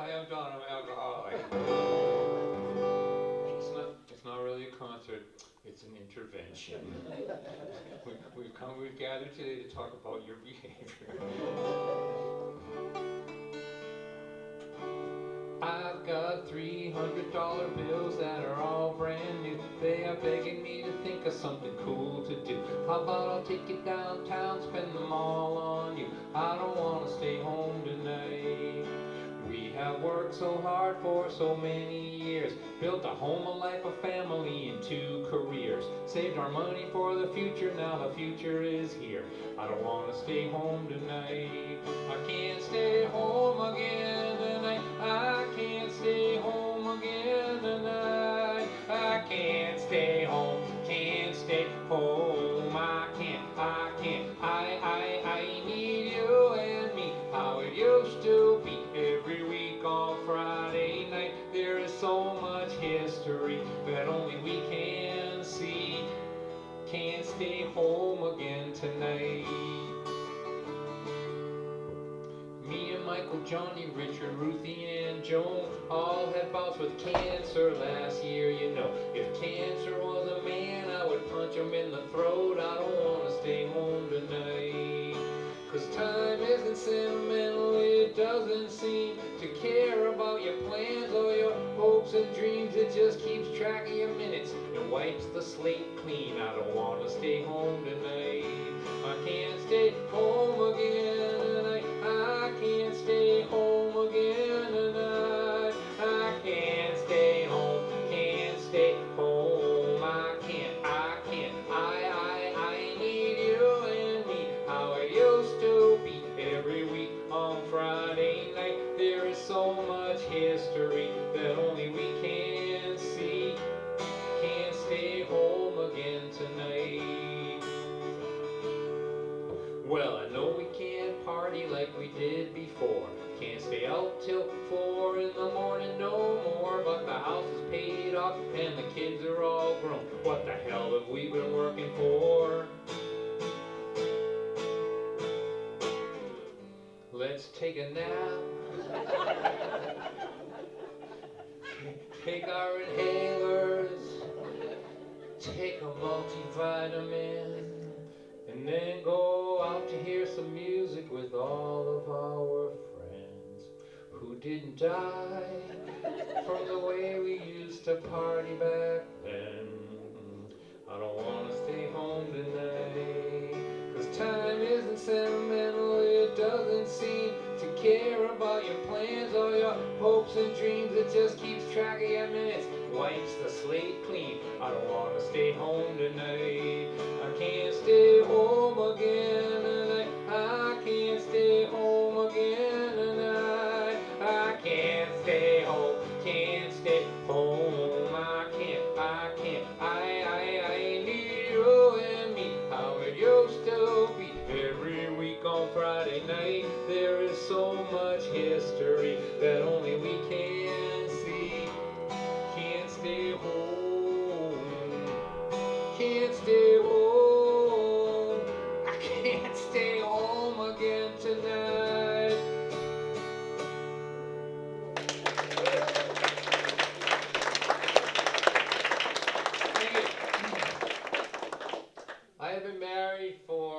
I am Don, I'm an alcoholic. It's not really a concert, it's an intervention. We've gathered today to talk about your behavior. I've got $300 bills that are all brand new. They are begging me to think of something cool to do. How about I'll take you downtown, spend them all on you. I don't want to stay home tonight. We have worked so hard for so many years, built a home, a life, a family, and 2 careers. Saved our money for the future, now the future is here. I don't want to stay home tonight. I can't stay home again tonight. I can't stay home again tonight. I can't stay home, can't stay home. I need you and me, how it used to be. Every week on Friday night, there is so much history that only we can see. Can't stay home again tonight. Me and Michael, Johnny, Richard, Ruthie, and Joan all had bouts with cancer last year, you know. If cancer was a man, I would punch him in the throat. I don't want to stay home tonight. 'Cause time isn't sentimental, it doesn't seem to care about your plans or your hopes and dreams. It just keeps track of your minutes and wipes the slate clean. I don't want to stay home tonight. I can't stay home again tonight. I can't stay home again tonight. I can't stay home, can't stay home. I need you and me, how it used to be. Every week on Friday night, there is so much history that only we can see. Can't stay home again tonight. Well, I know we can't party like we did before. Can't stay out till 4 in the morning no more. But the house is paid off and the kids are all grown. What the hell have we been working for? Let's take a nap. Take our inhalers. Take a multivitamin. And then go out to hear some music with all of our friends who didn't die from the way we used to party back then. I don't want to stay home tonight. 'Cause time isn't sentimental, it doesn't seem to care about your plans or your hopes and dreams. It just keeps track of your minutes, wipes the slate clean. I don't want to stay home tonight. I can't stay home again tonight. I can't stay home again tonight. I can't stay home, can't stay home. I need you and me, how it used to be. Every week on Friday night, there is so much history that only we can see. Can't stay home, can't stay home. I can't stay home again tonight. Thank you. I have been married for,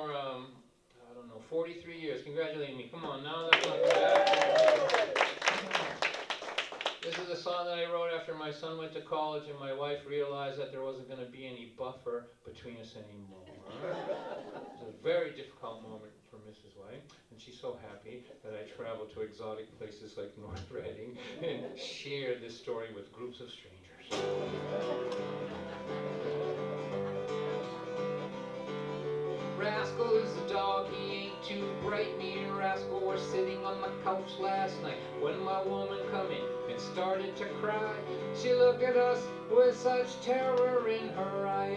43 years. Congratulate me. Come on, now that's not bad. This is a song that I wrote after my son went to college and my wife realized that there wasn't going to be any buffer between us anymore. It was a very difficult moment for Mrs. White, and she's so happy that I traveled to exotic places like North Reading and shared this story with groups of strangers. Rascal is the dog, he ain't too bright. Me and Rascal were sitting on the couch last night when my woman come in and started to cry. She looked at us with such terror in her eyes.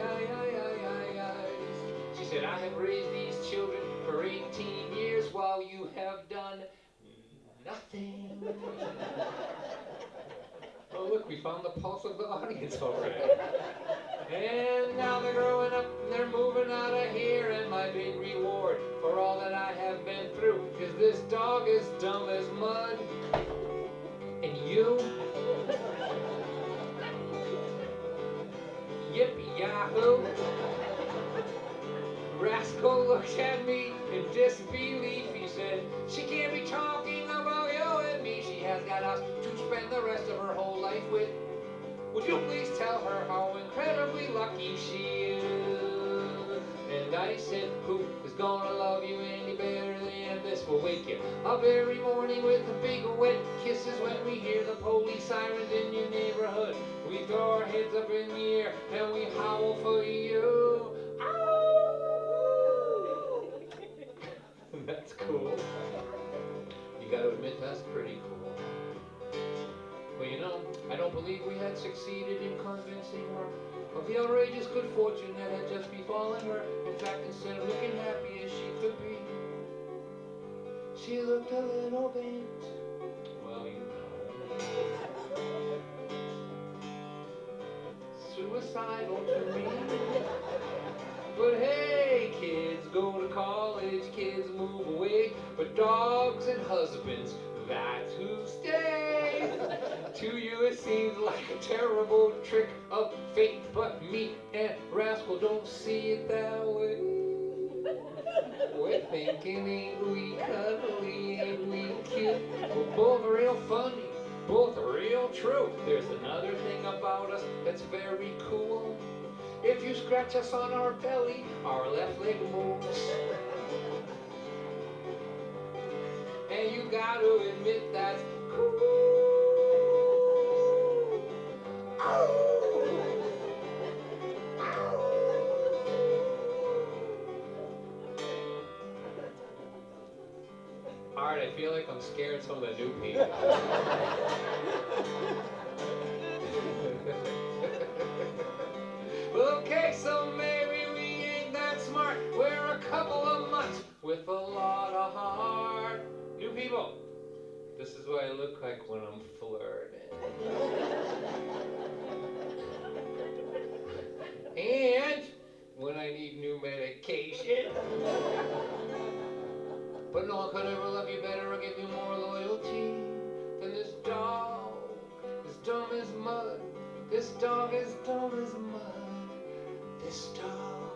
She said, I have raised these children for 18 years while you have done nothing. Oh look, we found the pulse of the audience already. And now they're growing up and they're moving out of here, and my big reward for all that I have been through is this dog as dumb as mud. just belief, he said. She can't be talking about you and me. She has got us to spend the rest of her whole life with. Would you please tell her how incredibly lucky she is? And I said, who is gonna love you any better than this? Will wake you up every morning with the big wet kisses when we hear the police sirens in your neighborhood. We throw our heads up in the air and we howl for you. That's cool. You gotta admit, that's pretty cool. Well, you know, I don't believe we had succeeded in convincing her of the outrageous good fortune that had just befallen her. In fact, instead of looking happy as she could be, she looked a little bit, well, you know, suicidal to me. But hey, kids go to college, kids move away, but dogs and husbands, that's who stays. To you it seems like a terrible trick of fate, but me and Rascal don't see it that way. We're thinking, ain't we cuddly, ain't we cute? We're both real funny, both real true. There's another thing about us that's very cool. If you scratch us on our belly, our left leg moves. And you gotta admit that's cool. Alright, I feel like I'm scaring some of the new people. Well, okay, so maybe we ain't that smart. We're a couple of months with a lot of heart. New people, this is what I look like when I'm flirting. And when I need new medication. But no one could ever love you better or give you more loyalty than this dog. As dumb as mud. This dog is dumb as mud. This dog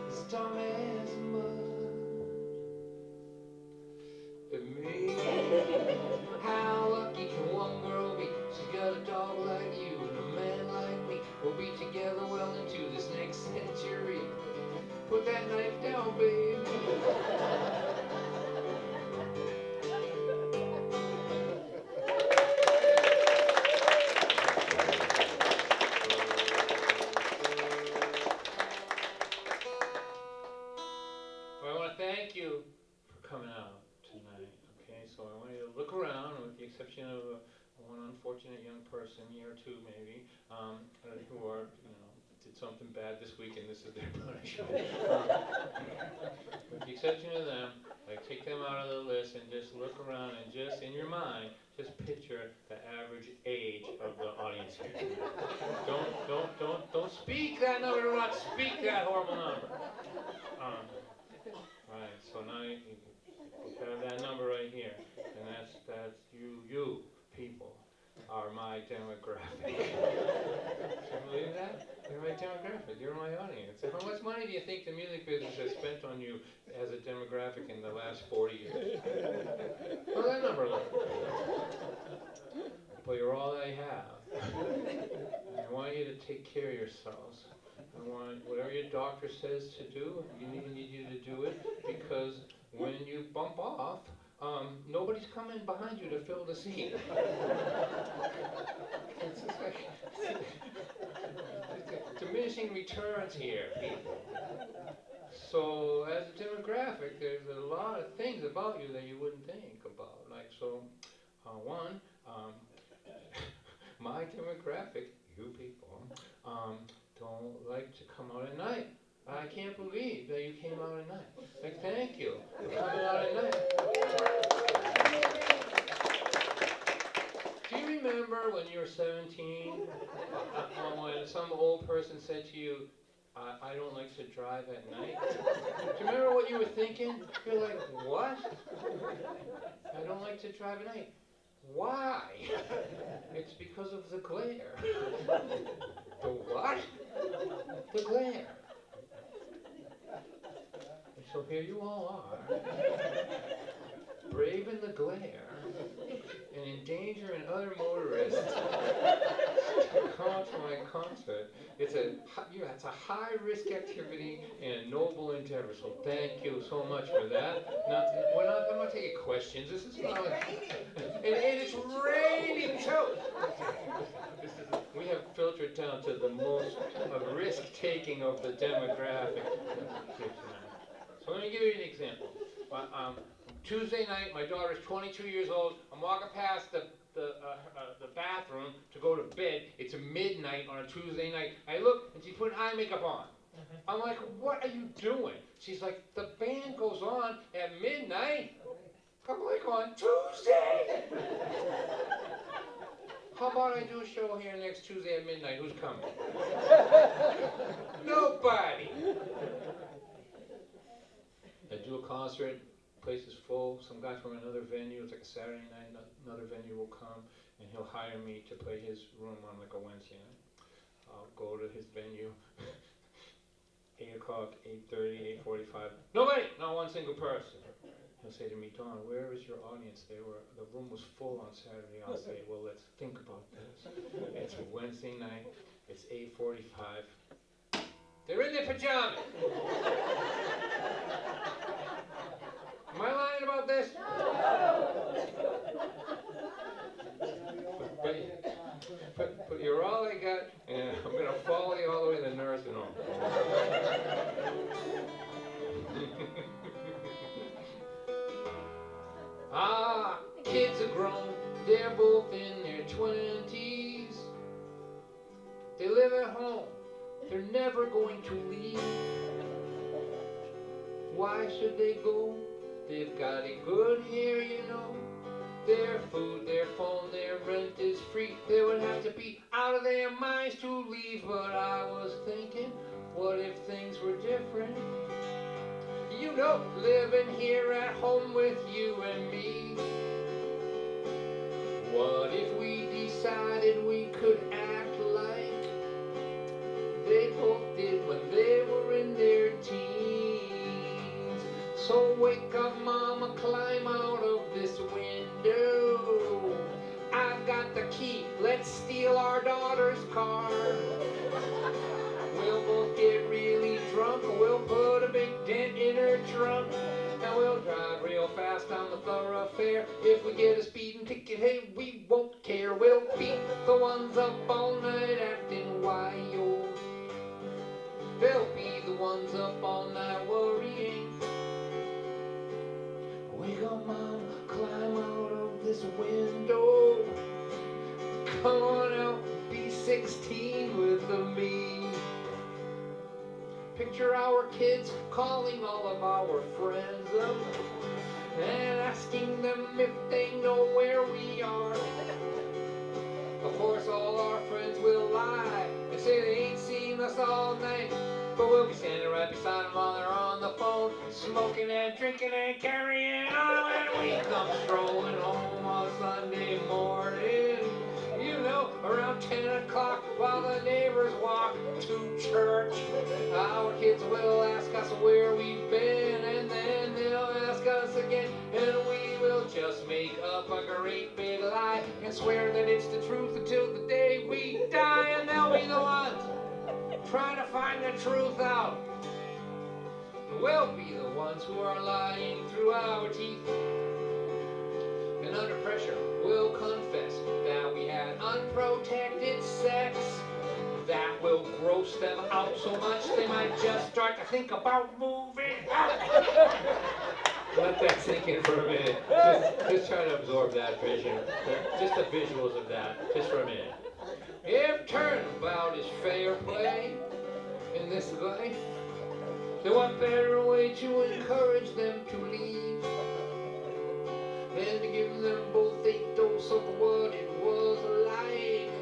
is dumb as mud. And me, how lucky can one girl be? She's got a dog like you and a man like me. We'll be together well into this next century. Put that knife down, babe. Thank you for coming out tonight. Okay, so I want you to look around, with the exception of one unfortunate young person, here or two maybe, who are, did something bad this week and this is their punishment. With the exception of them, take them out of the list and just look around and just in your mind, just picture the average age of the audience here tonight. Don't speak that number. Do not speak that horrible number. Right, so now you have that number right here, and that's you people are my demographic. Can you believe that? You're my demographic, you're my audience. How much money do you think the music business has spent on you as a demographic in the last 40 years? How's that number look? But you're all I have. I want you to take care of yourselves. I want whatever your doctor says to do, you need you to do it, because when you bump off, nobody's coming behind you to fill the seat. It's just like diminishing returns here, people. So as a demographic, there's a lot of things about you that you wouldn't think about. One, my demographic, you people, don't like to come out at night. I can't believe that you came out at night. Thank you for coming out at night. Do you remember when you were 17, when some old person said to you, I don't like to drive at night? Do you remember what you were thinking? You're like, what? I don't like to drive at night. Why? It's because of the glare. The what? The glare. So here you all are, brave in the glare, and endangering other motorists to come to my concert. It's a high-risk activity and a noble endeavor, so thank you so much for that. I'm not taking questions. This is not and it's raining too. We have filtered down to the most risk-taking of the demographic. So let me give you an example. Tuesday night, my daughter's 22 years old. I'm walking past the bathroom to go to bed. It's midnight on a Tuesday night. I look and she's putting eye makeup on. I'm like, what are you doing? She's like, the band goes on at midnight. I'm like, on Tuesday? How about I do a show here next Tuesday at midnight? Who's coming? Nobody. I do a concert. Place is full. Some guy from another venue, it's like a Saturday night, another venue will come and he'll hire me to play his room on like a Wednesday night. I'll go to his venue, 8 o'clock, 8:30, 8:45. Nobody, not one single person. He'll say to me, Don, where is your audience? The room was full on Saturday. I'll say, well, let's think about this. It's a Wednesday night, it's 8:45. They're in their pajamas. Am I lying about this? But you're all I got, and I'm going to follow you all the way to the nursing home. Kids are grown, they're both in their 20s. They live at home, they're never going to leave. Why should they go? They've got it good here, you know. Their food, their phone, their rent is free. They would have to be out of their minds to leave. But I was thinking, what if things were different? You know, living here at home with you and me. What if we decided we could act like they both did when they were in their teens? So wake up, mama, climb out of this window. I've got the key, let's steal our daughter's car. We'll both get really drunk, we'll put a big dent in her trunk, and we'll drive real fast down the thoroughfare. If we get a speeding ticket, hey, we won't care. We'll beat the ones up all night acting wild. They'll be the ones up all night worrying. Wake up, mom, climb out of this window. Come on out, be 16 with me. Picture our kids calling all of our friends up and asking them if they know where we are. Of course, all our friends will lie and say they ain't seen us all night. But we'll be standing right beside them while they're on the phone, smoking and drinking and carrying on. And we come strolling home on Sunday morning, you know, around 10 o'clock while the neighbors walk to church. Our kids will ask us where we've been, and then they'll ask us again, and we will just make up a great big lie and swear that it's the truth until the day we die. And they'll be the ones trying to find the truth out. We'll be the ones who are lying through our teeth. And under pressure, we'll confess that we had unprotected sex. That will gross them out so much they might just start to think about moving out. Let that sink in for a minute. Just try to absorb that vision. Just the visuals of that, just for a minute. If turnabout is fair play in this life, then what better way to encourage them to leave than to give them both a dose of what it was like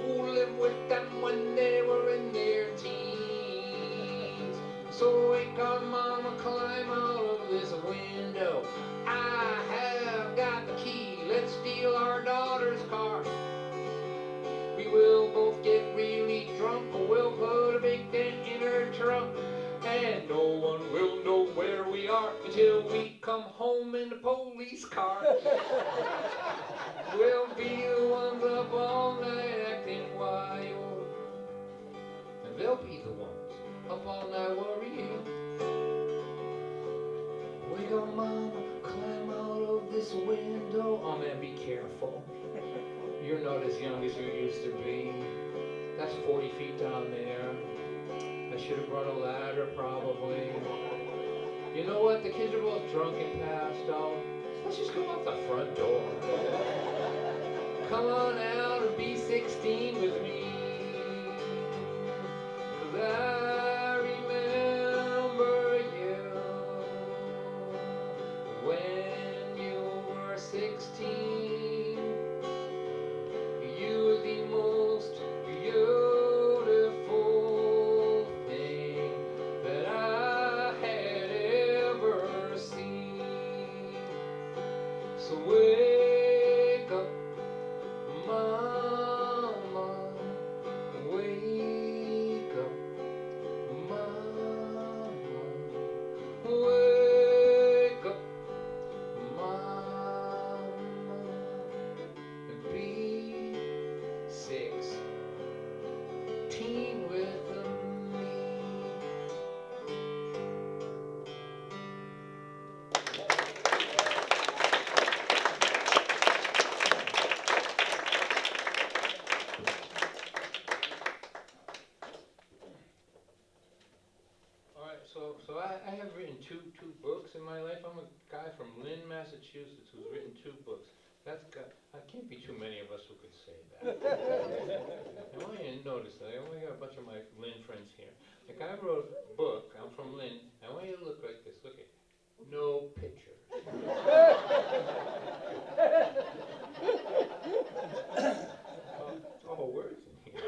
to live with them when they were in their teens. So wake up, mama, climb out of this window. I have got the key, let's steal our daughter's car. We will both get really drunk, we'll put a big dent in her trunk, and no one will know where police car. We'll be the ones up all night acting wild. And they'll be the ones up all night worrying. Wake up, mama, climb out of this window. Oh man, be careful. You're not as young as you used to be. That's 40 feet down there. I should have brought a ladder probably. You know what? The kids are both drunk and passed out. Let's just go out the front door. Come on out and be 16 with me. 'Cause I remember you when you were 16. You were the most beautiful thing that I had ever seen. So wake up, mama, wake up, mama, wake up, mama, and be 16 with me. So I have written two books in my life. I'm a guy from Lynn, Massachusetts, who's written 2 books. I can't be too many of us who could say that. I want you to notice that. I only got a bunch of my Lynn friends here. Like I wrote a book. I'm from Lynn. I want you to look like this. Look at no pictures. It's all words in here.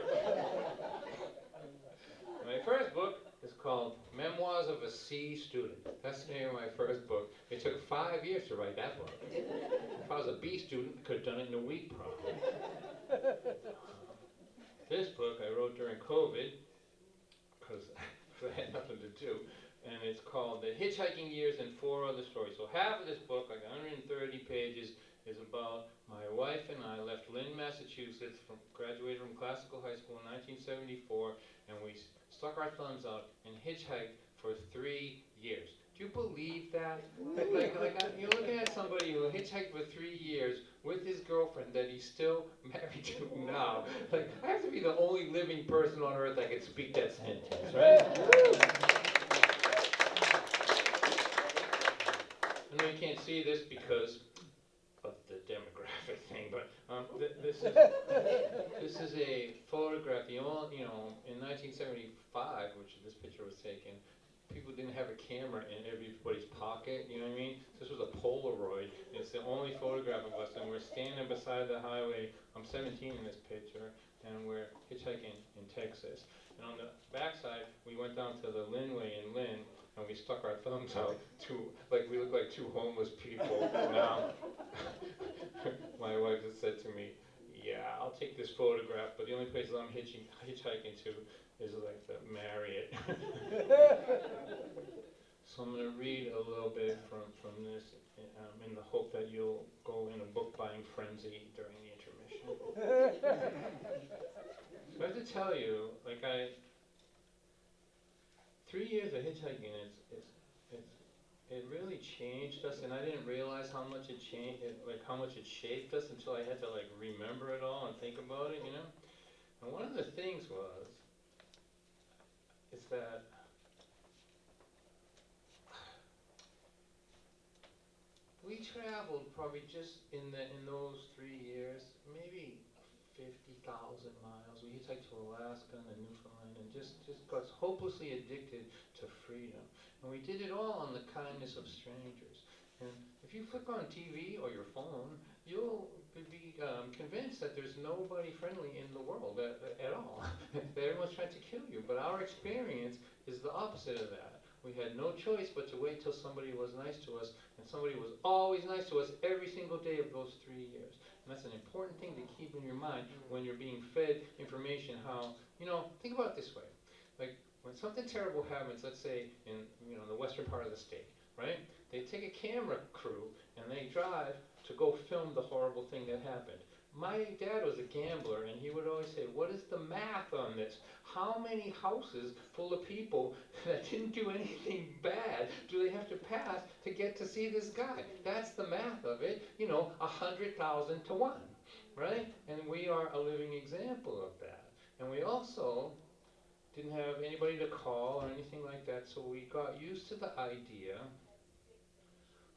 My first book is called Memoirs of a C Student. That's the name of my first book. It took 5 years to write that book. If I was a B student, I could have done it in a week probably. This book I wrote during COVID because I had nothing to do, and it's called The Hitchhiking Years and 4 Other Stories. So half of this book, like 130 pages, is about my wife and I left Lynn, Massachusetts, graduated from classical high school in 1974, and we stuck our thumbs out and hitchhiked for 3 years. Do you believe that? You're looking at somebody who hitchhiked for 3 years with his girlfriend that he's still married to now. Like, I have to be the only living person on earth that can speak that sentence, right? I know you can't see this because of the demographic thing, but this is a photograph. In 1975, which this picture was taken, people didn't have a camera in everybody's pocket, you know what I mean? This was a Polaroid. It's the only photograph of us, and we're standing beside the highway. I'm 17 in this picture, and we're hitchhiking in Texas. And on the backside, we went down to the Linway in Lynn, and we stuck our thumbs out we look like 2 homeless people. Now, my wife just said to me, yeah, I'll take this photograph, but the only places I'm hitchhiking to is like the Marriott. So I'm going to read a little bit from this in the hope that you'll go in a book buying frenzy during the intermission. So I have to tell you, 3 years of hitchhiking it really changed us, and I didn't realize how much it changed, how much it shaped us until I had to remember it all and think about it, you know. And one of the things is that we traveled probably just in those 3 years, maybe 50,000 miles. We hitchhiked to Alaska and Newfoundland and just got hopelessly addicted to freedom. And we did it all on the kindness of strangers. And if you flick on TV or your phone, you'll be convinced that there's nobody friendly in the world at all. That everyone's trying to kill you. But our experience is the opposite of that. We had no choice but to wait till somebody was nice to us, and somebody was always nice to us every single day of those 3 years. And that's an important thing to keep in your mind when you're being fed information. Think about it this way. Like, when something terrible happens, let's say in the western part of the state, right? they take a camera crew and they drive to go film the horrible thing that happened. My dad was a gambler, and he would always say, what is the math on this? How many houses full of people that didn't do anything bad do they have to pass to get to see this guy? That's the math of it, 100,000 to 1, right? And we are a living example of that. And we also didn't have anybody to call or anything like that, so we got used to the idea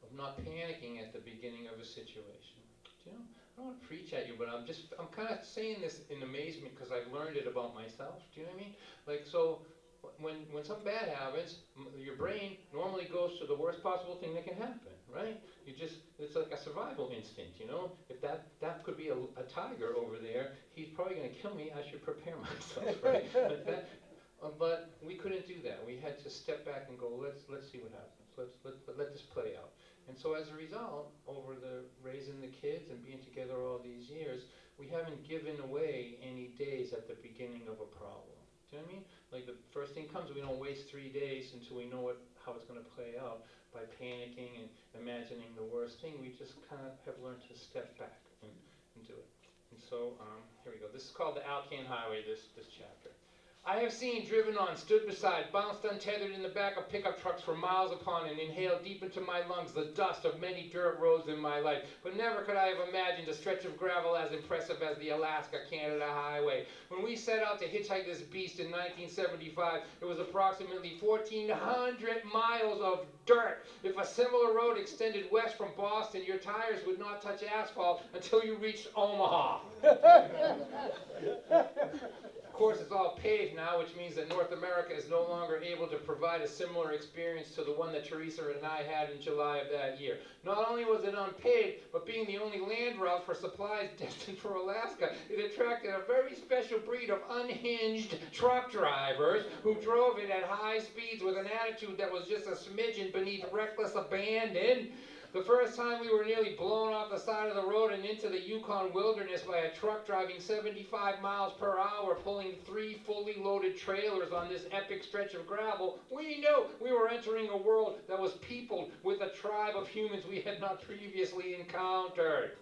of not panicking at the beginning of a situation. Do you know? I don't want to preach at you, but I'm kind of saying this in amazement because I've learned it about myself. Do you know what I mean? Like, so when something bad happens, your brain normally goes to the worst possible thing that can happen, right? It's like a survival instinct, If that could be a tiger over there, he's probably going to kill me. I should prepare myself, right? Like that. But we couldn't do that. We had to step back and go, let's see what happens. Let this play out. And so as a result, over the raising the kids and being together all these years, we haven't given away any days at the beginning of a problem. Do you know what I mean? Like the first thing comes, we don't waste 3 days until we know how it's going to play out by panicking and imagining the worst thing. We just kind of have learned to step back and do it. And so here we go. This is called the Alcan Highway, this chapter. I have seen, driven on, stood beside, bounced untethered in the back of pickup trucks for miles upon, and inhaled deep into my lungs the dust of many dirt roads in my life. But never could I have imagined a stretch of gravel as impressive as the Alaska-Canada Highway. When we set out to hitchhike this beast in 1975, it was approximately 1,400 miles of dirt. If a similar road extended west from Boston, your tires would not touch asphalt until you reached Omaha. Of course, it's all paved now, which means that North America is no longer able to provide a similar experience to the one that Teresa and I had in July of that year. Not only was it unpaved, but being the only land route for supplies destined for Alaska, it attracted a very special breed of unhinged truck drivers who drove it at high speeds with an attitude that was just a smidgen beneath reckless abandon. The first time we were nearly blown off the side of the road and into the Yukon wilderness by a truck driving 75 miles per hour, pulling 3 fully loaded trailers on this epic stretch of gravel, we knew we were entering a world that was peopled with a tribe of humans we had not previously encountered.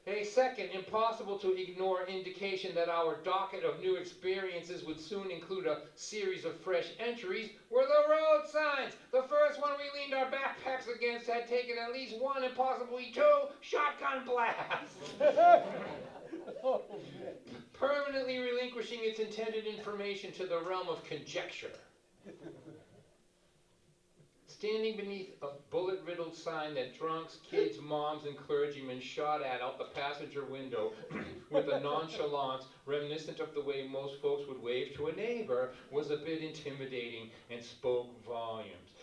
A second, impossible to ignore indication that our docket of new experiences would soon include a series of fresh entries were the road signs. The first one we leaned our backpacks against had taken at least 1 and possibly 2 shotgun blasts. Permanently relinquishing its intended information to the realm of conjecture. Standing beneath a bullet-riddled sign that drunks, kids, moms, and clergymen shot at out the passenger window with a nonchalance reminiscent of the way most folks would wave to a neighbor was a bit intimidating and spoke volumes.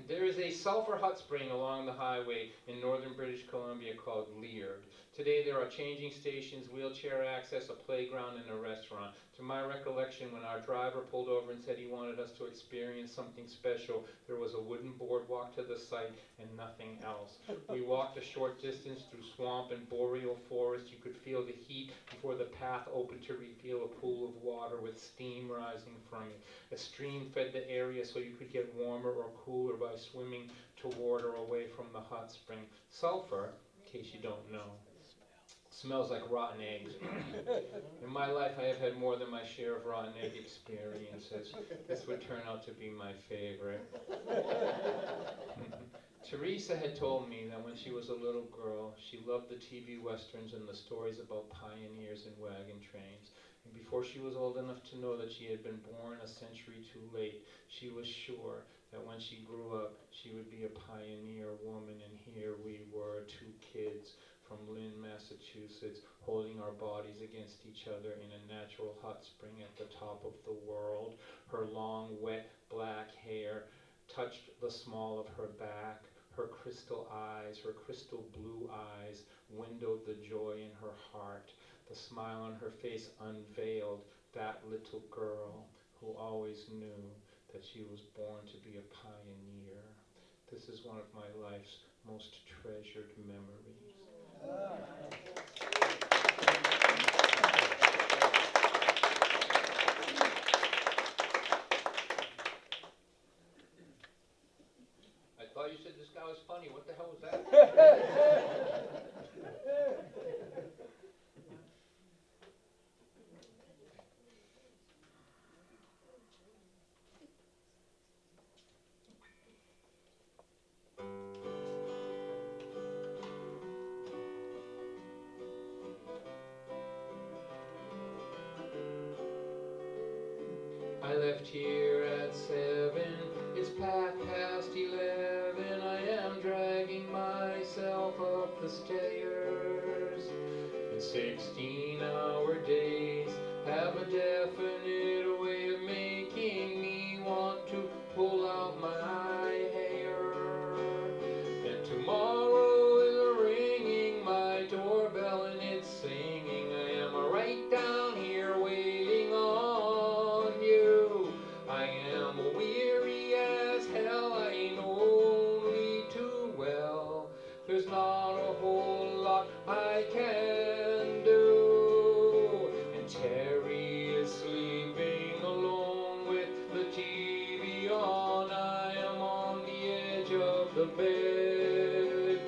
There is a sulfur hot spring along the highway in northern British Columbia called Leard. Today there are changing stations, wheelchair access, a playground, and a restaurant. To my recollection, when our driver pulled over and said he wanted us to experience something special, there was a wooden boardwalk to the site and nothing else. We walked a short distance through swamp and boreal forest. You could feel the heat before the path opened to reveal a pool of water with steam rising from it. A stream fed the area so you could get warmer or cooler by swimming toward or away from the hot spring. Sulfur, in case you don't know, smells like rotten eggs. In my life, I have had more than my share of rotten egg experiences. This would turn out to be my favorite. Teresa had told me that when she was a little girl, she loved the TV westerns and the stories about pioneers and wagon trains. And before she was old enough to know that she had been born a century too late, she was sure that when she grew up, she would be a pioneer woman. And here we were, 2 kids from Lynn, Massachusetts, holding our bodies against each other in a natural hot spring at the top of the world. Her long, wet, black hair touched the small of her back. Her crystal eyes, her crystal blue eyes, windowed the joy in her heart. The smile on her face unveiled that little girl who always knew that she was born to be a pioneer. This is one of my life's most treasured memories. I thought you said this guy was I left here at 7, it's past 11. I am dragging myself up the stairs. And 16-hour days have a definite way of making me want to pull out my hair. And tomorrow is ringing my doorbell and it's singing, I am right down here waiting on you. I am weary as hell, I know only too well. There's not a whole lot I can do. And Terry is sleeping alone with the TV on. I am on the edge of the bed.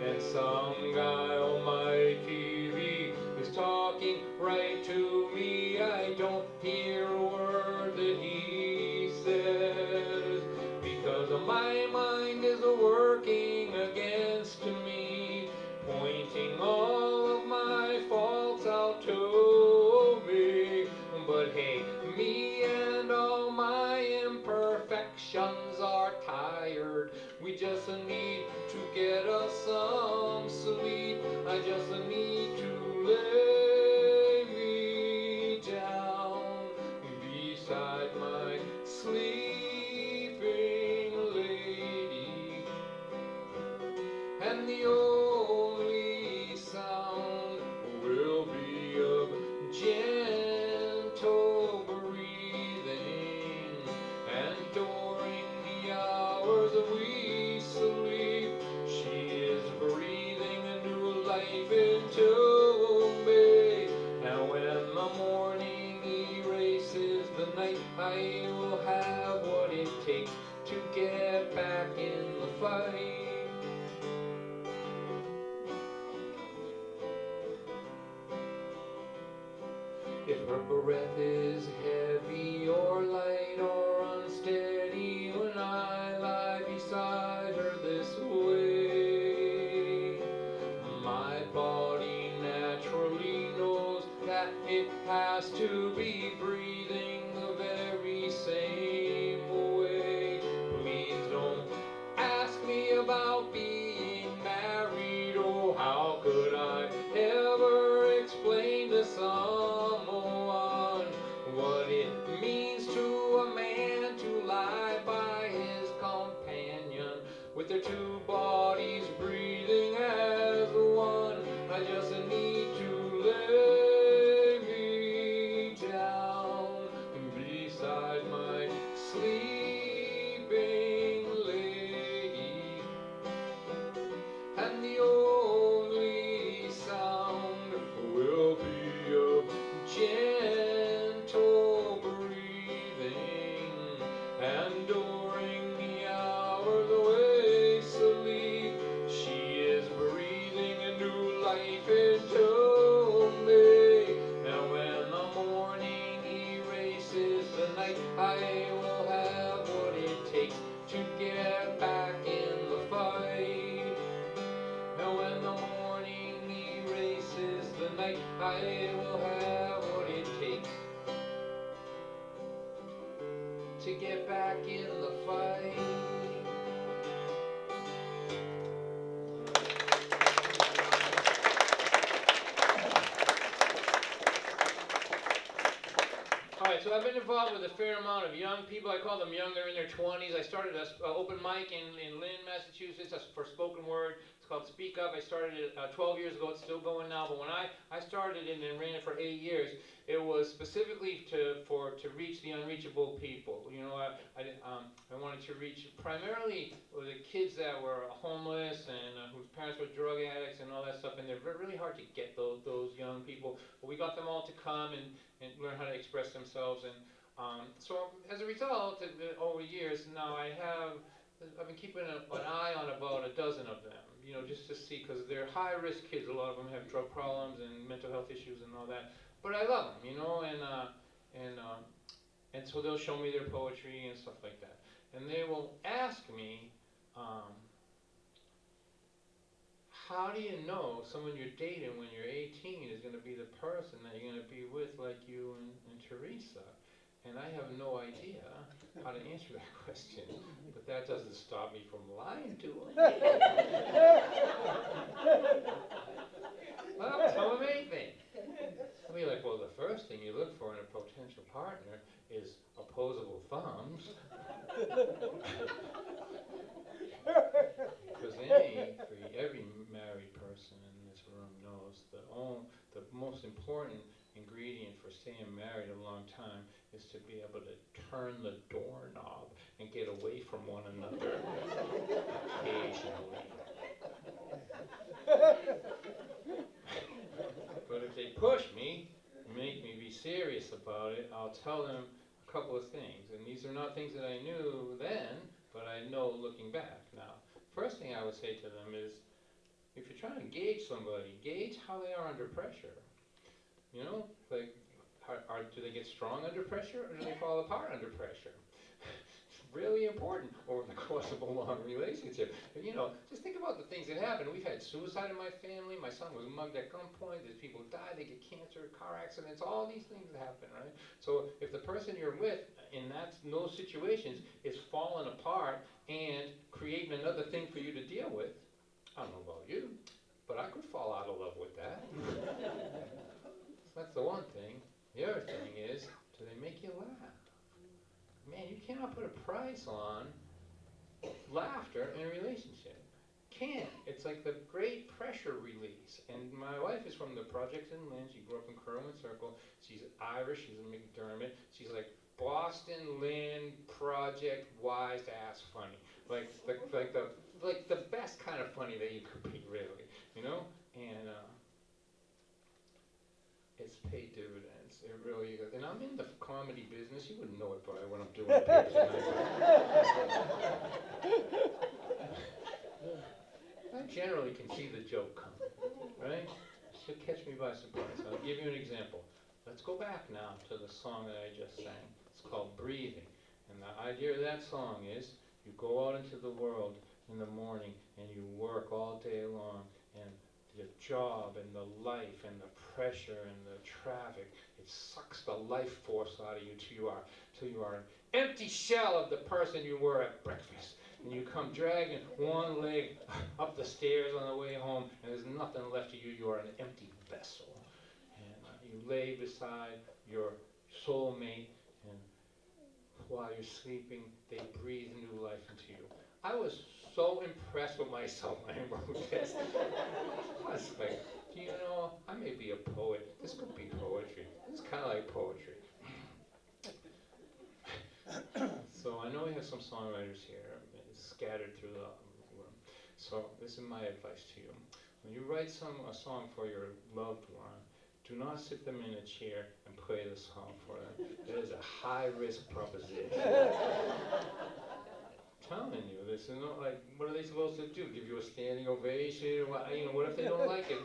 And some guy on my TV is talking right to me. I don't hear a word that he says, because my mind is working against me, pointing all of my faults out to me. But hey, me and all my imperfections are tired. We just need to get us some sleep. I just need to lay me down beside my sleeping lady. And the only sound will be of gentle breathing. And during the hours we sleep, she is breathing a new life into me. And when the morning erases the night, I will have what it takes to get back in the fight. If her breath is heavy or light or unsteady when I lie beside her this way, my body naturally knows that it has to be breathing the very same way. Please don't ask me about being married. Oh, how could I ever explain to someone what it means to a man to lie by his companion with their two bodies breathing as one? I just need to lay me down beside my sleeping lady. And the only sound will be of gentle breathing. And during the hours we sleep, she is breathing a new life into me. And when the morning erases the night, I will have what it takes to get back in the fight. And when the morning erases the night, I will have what it takes to get back in the fight. Alright, so I've been involved with a fair amount of young people. I call them young, they're in their 20s. I started an open mic in Lynn, Massachusetts for spoken word. It's called Speak Up. I started it 12 years ago. It's still going now. But when I started it and ran it for 8 years, it was specifically to reach the unreachable people. You know, I wanted to reach primarily the kids that were homeless and whose parents were drug addicts and all that stuff. And they're really hard to get those young people. But we got them all to come and learn how to express themselves. And so as a result, over years now, I've been keeping an eye on about a dozen of them, you know, just to see, because they're high-risk kids. A lot of them have drug problems and mental health issues and all that. But I love them, you know, and so they'll show me their poetry and stuff like that. And they will ask me, how do you know someone you're dating when you're 18 is going to be the person that you're going to be with, like you and Teresa? And I have no idea how to answer that question, but that doesn't stop me from lying to him. Well, tell him anything. I'll be like, well, the first thing you look for in a potential partner is opposable thumbs. Because every married person in this room knows the most important ingredient for staying married a long time is to be able to turn the doorknob and get away from one another occasionally. But if they push me, make me be serious about it, I'll tell them a couple of things. And these are not things that I knew then, but I know looking back now. First thing I would say to them is, if you're trying to gauge somebody, gauge how they are under pressure. You know, like, do they get strong under pressure, or do they fall apart under pressure? It's really important over the course of a long relationship. You know, just think about the things that happen. We've had suicide in my family. My son was mugged at gunpoint. There's people die. They get cancer, car accidents. All these things happen, right? So if the person you're with in those situations is falling apart and creating another thing for you to deal with, I don't know about you, but I could fall out of love with that. That's the one thing. The other thing is, do they make you laugh? Man, you cannot put a price on laughter in a relationship. Can't. It's like the great pressure release. And my wife is from the projects in Lynn. She grew up in Kerwin Circle. She's Irish. She's a McDermott. She's like Boston, Lynn, project, wise ass funny. Like the best kind of funny that you could be, really. You know? And it's paid dividends. It really is. And I'm in the comedy business. You wouldn't know it by what I'm doing here tonight. I generally can see the joke coming, right? She'll catch me by surprise. I'll give you an example. Let's go back now to the song that I just sang. It's called Breathing. And the idea of that song is you go out into the world in the morning and you work all day long, and the job and the life and the pressure and the traffic, it sucks the life force out of you till you are an empty shell of the person you were at breakfast. And you come dragging one leg up the stairs on the way home, and there's nothing left of you. You are an empty vessel. And you lay beside your soulmate, and while you're sleeping, they breathe new life into you. I was so impressed with myself when I wrote this. I was like, you know, I may be a poet. This could be poetry. This is kind of like poetry. So I know we have some songwriters here scattered through the room. So this is my advice to you. When you write a song for your loved one, do not sit them in a chair and play the song for them. That is a high-risk proposition. Telling you, this is not like, what are they supposed to do? Give you a standing ovation? What if they don't like it?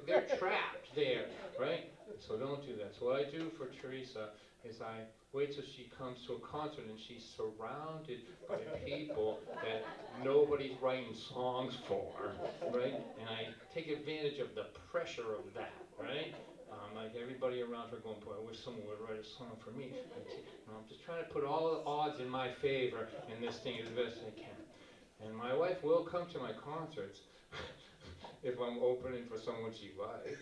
They're trapped there, right? So don't do that. So what I do for Teresa is I wait till she comes to a concert and she's surrounded by people that nobody's writing songs for, right? And I take advantage of the pressure of that, right? Like everybody around her going, boy, I wish someone would write a song for me. I'm just trying to put all the odds in my favor in this thing as best I can. And my wife will come to my concerts if I'm opening for someone she likes.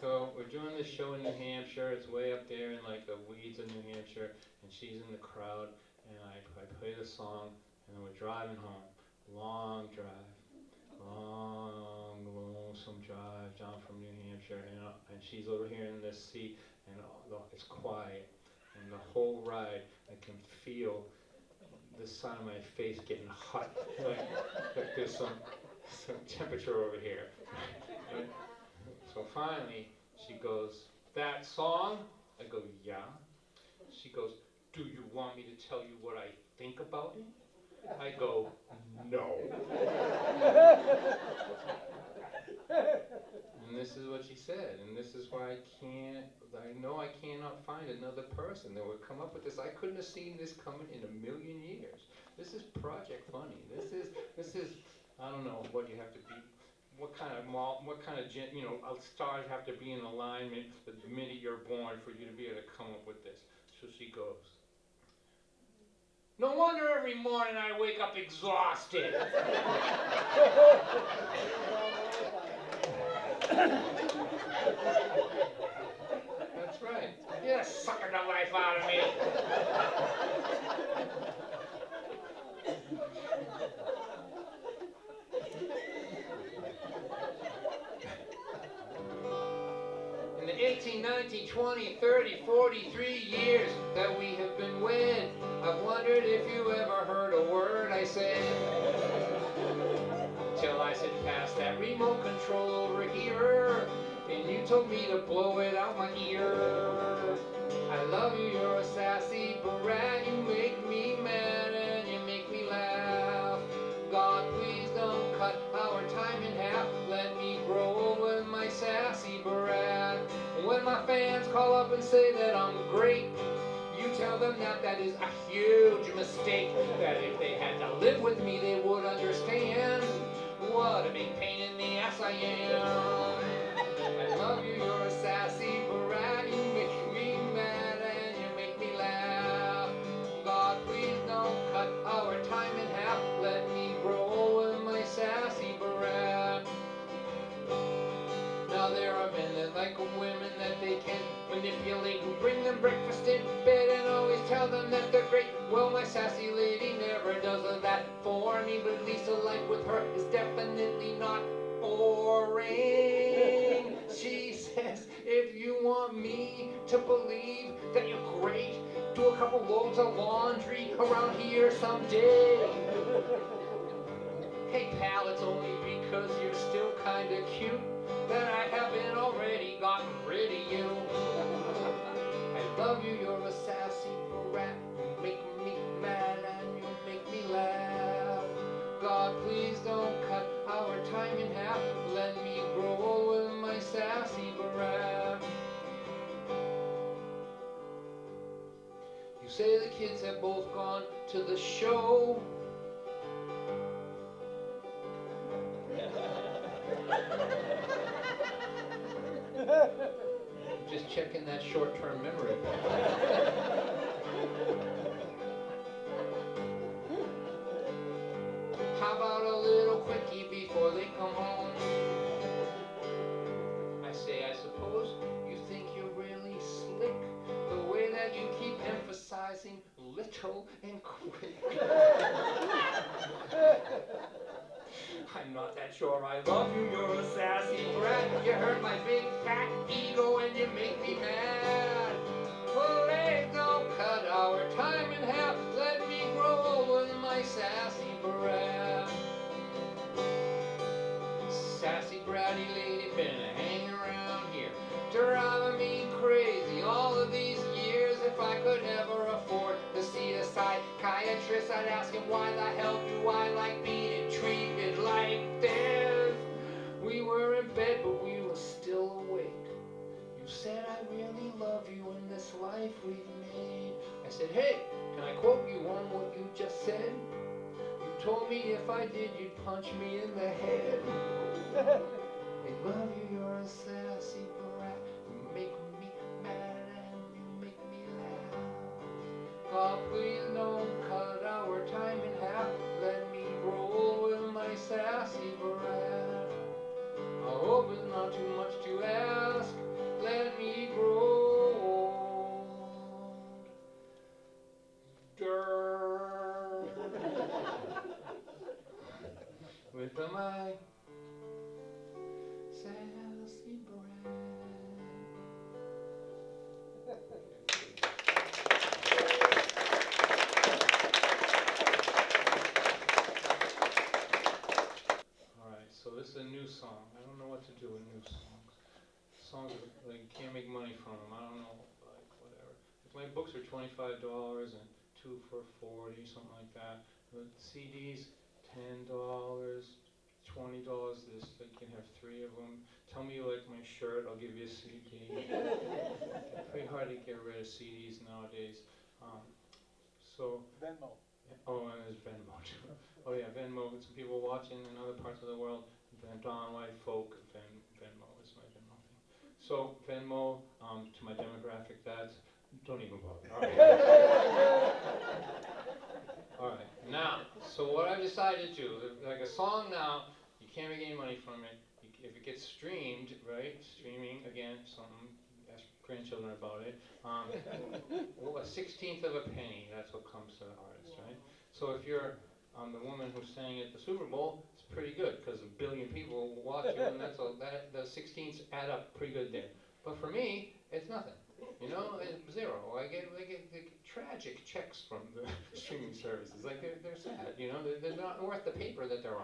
So we're doing this show in New Hampshire. It's way up there in like the weeds of New Hampshire, and she's in the crowd, and I play the song, and then we're driving home. Long drive. Long, lonesome drive down from New Hampshire, and she's over here in this seat, and it's quiet, and the whole ride I can feel the side of my face getting hot, like there's some temperature over here. Right? So finally she goes, that song? I go, yeah. She goes, do you want me to tell you what I think about it? I go, no. And this is what she said, and this is why I know I cannot find another person that would come up with this. I couldn't have seen this coming in a million years. This is Project Funny. This is, I don't know what you have to be what kind of stars have to be in alignment the minute you're born for you to be able to come up with this. So she goes. No wonder every morning I wake up exhausted. That's right. You're sucking the life out of me. In the 18, 19, 20, 30, 43 years that we have been wed, I've wondered if you ever heard a word I said. Till I said, pass that remote control over here, and you told me to blow it out my ear. I love you, you're a sassy brat, you make me mad and you make me laugh. God, please don't cut our time in half, let me grow with my sassy brat. When my fans call up and say that I'm great, you tell them that that is a huge mistake. That if they had to live with me, they would understand what a big pain in the ass I am. I love you, you're a sassy brat. You make me mad and you make me laugh. God, please don't cut our time in half. Let me grow with my sassy brat. Now there are men that like women that they can manipulate, who bring them breakfast in bed and always tell them that they're great. Well, my sassy lady never does that for me, but at least a life with her is definitely not boring. She says, if you want me to believe that you're great, do a couple loads of laundry around here someday. Hey pal, it's only because you're still kinda cute that I haven't already gotten rid of you. I love you, you're a sassy brat. You make me mad and you make me laugh. God, please don't cut our time in half. Let me grow with my sassy brat. You say the kids have both gone to the show. Just checking that short-term memory. How about a little quickie before they come home? I say, I suppose you think you're really slick, the way that you keep emphasizing little and quick. I'm not that sure I love you, you're a sassy brat. You hurt my big fat ego and you make me mad. Please don't cut our time in half. Let me grow with my sassy brat. Sassy bratty lady been hanging around here, driving me crazy all of these years. If I could never afford to see a psychiatrist, I'd ask him why the hell do I like being treated like this? We were in bed but we were still awake. You said I really love you in this life we've made. I said, hey, can I quote you on what you just said? You told me if I did you'd punch me in the head. I love you, you're a sassy brat. You make me mad and you make me laugh. God, please don't cut our time in half. Let me grow with my sassy brat. I hope it's not too much to ask. Let me grow with my sassy brat. Alright, so this is a new song. I don't know what to do with new songs. Songs like can't make money from them. I don't know, like whatever. If my books are $25 and 2 for $40, something like that. But CDs, $10, $20. This you can have 3 of them. Tell me you like my shirt, I'll give you a CD. It's pretty hard to get rid of CDs nowadays. So Venmo. oh, and there's Venmo too. Oh yeah, Venmo. Some people watching in other parts of the world. Don White Folk, Venmo is my Venmo thing. So Venmo, to my demographic, that's, don't even bother. All right. All right. Now, so what I've decided to do, like a song now, you can't make any money from it. If it gets streamed, right? Streaming, again, something, ask grandchildren about it. Well, a 16th of a penny, that's what comes to the artist, right? So if you're the woman who sang at the Super Bowl, it's pretty good because a billion people will watch you, and the 16ths add up pretty good there. But for me, it's nothing. You know, it's zero. I get tragic checks from the streaming services. Like they're sad. You know, they're not worth the paper that they're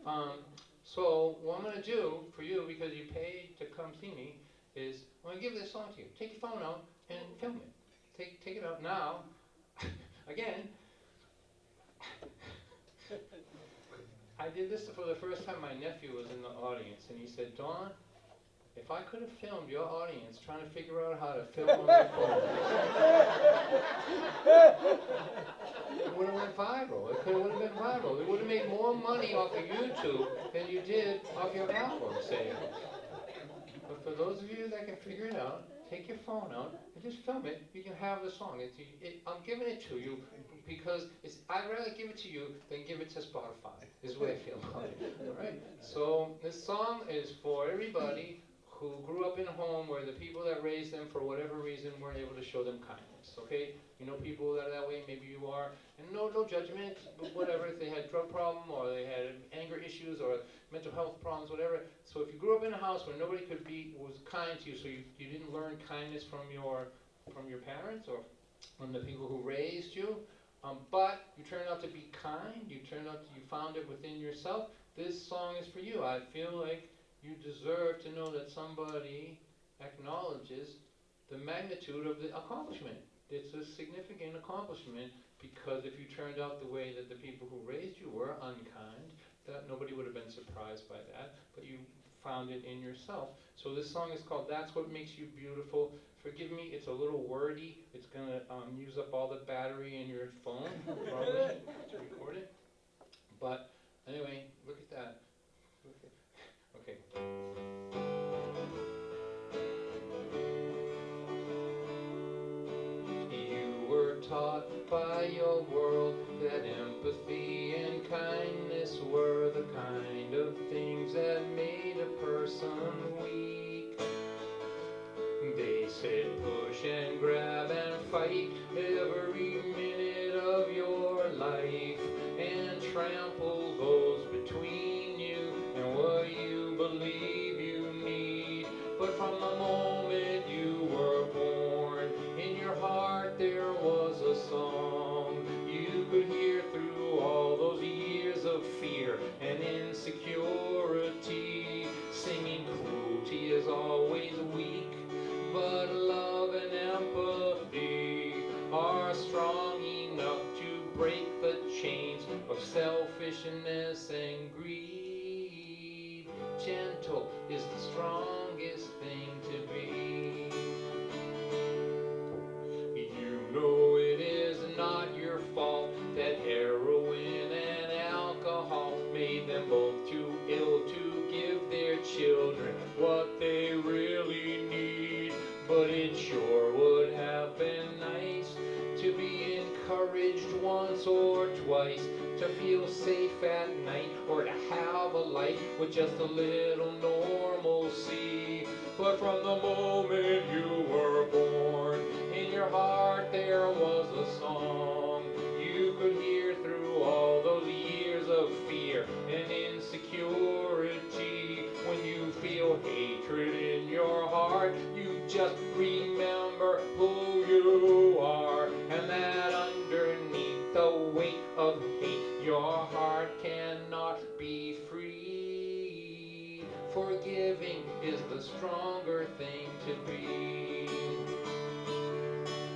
on. So what I'm gonna do for you, because you paid to come see me, is I'm gonna give this song to you. Take your phone out and film it. Take it out now. Again, I did this for the first time. My nephew was in the audience, and he said, "Don, if I could have filmed your audience trying to figure out how to film on their phone, it would have went viral. It would have been viral. It would have made more money off of YouTube than you did off your album sales. But for those of you that can figure it out, take your phone out and just film it. You can have the song. I'm giving it to you because I'd rather give it to you than give it to Spotify, is the way I feel about it. All right? So this song is for everybody who grew up in a home where the people that raised them, for whatever reason, weren't able to show them kindness, okay? You know people that are that way, maybe you are, and no judgment, but whatever, if they had a drug problem, or they had anger issues, or mental health problems, whatever. So if you grew up in a house where nobody was kind to you, so you didn't learn kindness from your parents, or from the people who raised you, but you turned out to be kind, you found it within yourself, this song is for you. I feel like you deserve to know that somebody acknowledges the magnitude of the accomplishment. It's a significant accomplishment, because if you turned out the way that the people who raised you were unkind, that nobody would have been surprised by that, but you found it in yourself. So this song is called That's What Makes You Beautiful. Forgive me, it's a little wordy. It's going to use up all the battery in your phone, probably, to record it. But anyway, look at that. Okay. You were taught by your world that empathy and kindness were the kind of things that made a person weak. They said push and grab and fight every minute of your life and trample those between you and what you believe you need. But from the moment you were born, in your heart there was a song you could hear through all those years of fear and insecurity, singing cruelty is always weak, but love and empathy are strong enough to break the chains of selfishness and greed. Gentle is the strongest thing to be. You know it is not your fault that heroin and alcohol made them both too ill to give their children what they really need. But it sure would have been nice to be encouraged once or twice, to feel safe at night, or to have a life with just a little normalcy. But from the moment you were born, in your heart there was a song you could hear through all those years of fear and insecurity. When you feel hatred in your heart, you just remember who you are, and that underneath the weight of hate, your heart cannot be free. Forgiving is the stronger thing to be.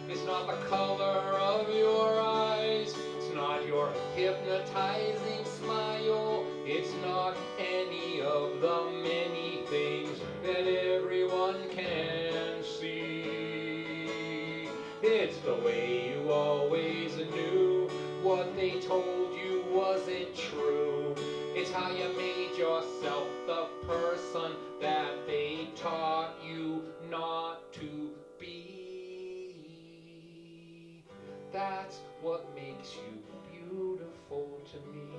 It's not the color of your eyes, it's not your hypnotizing smile, it's not any of the many things that everyone can see. It's the way you always knew what they told you wasn't true. It's how you made yourself the person that they taught you not to be. That's what makes you beautiful to me.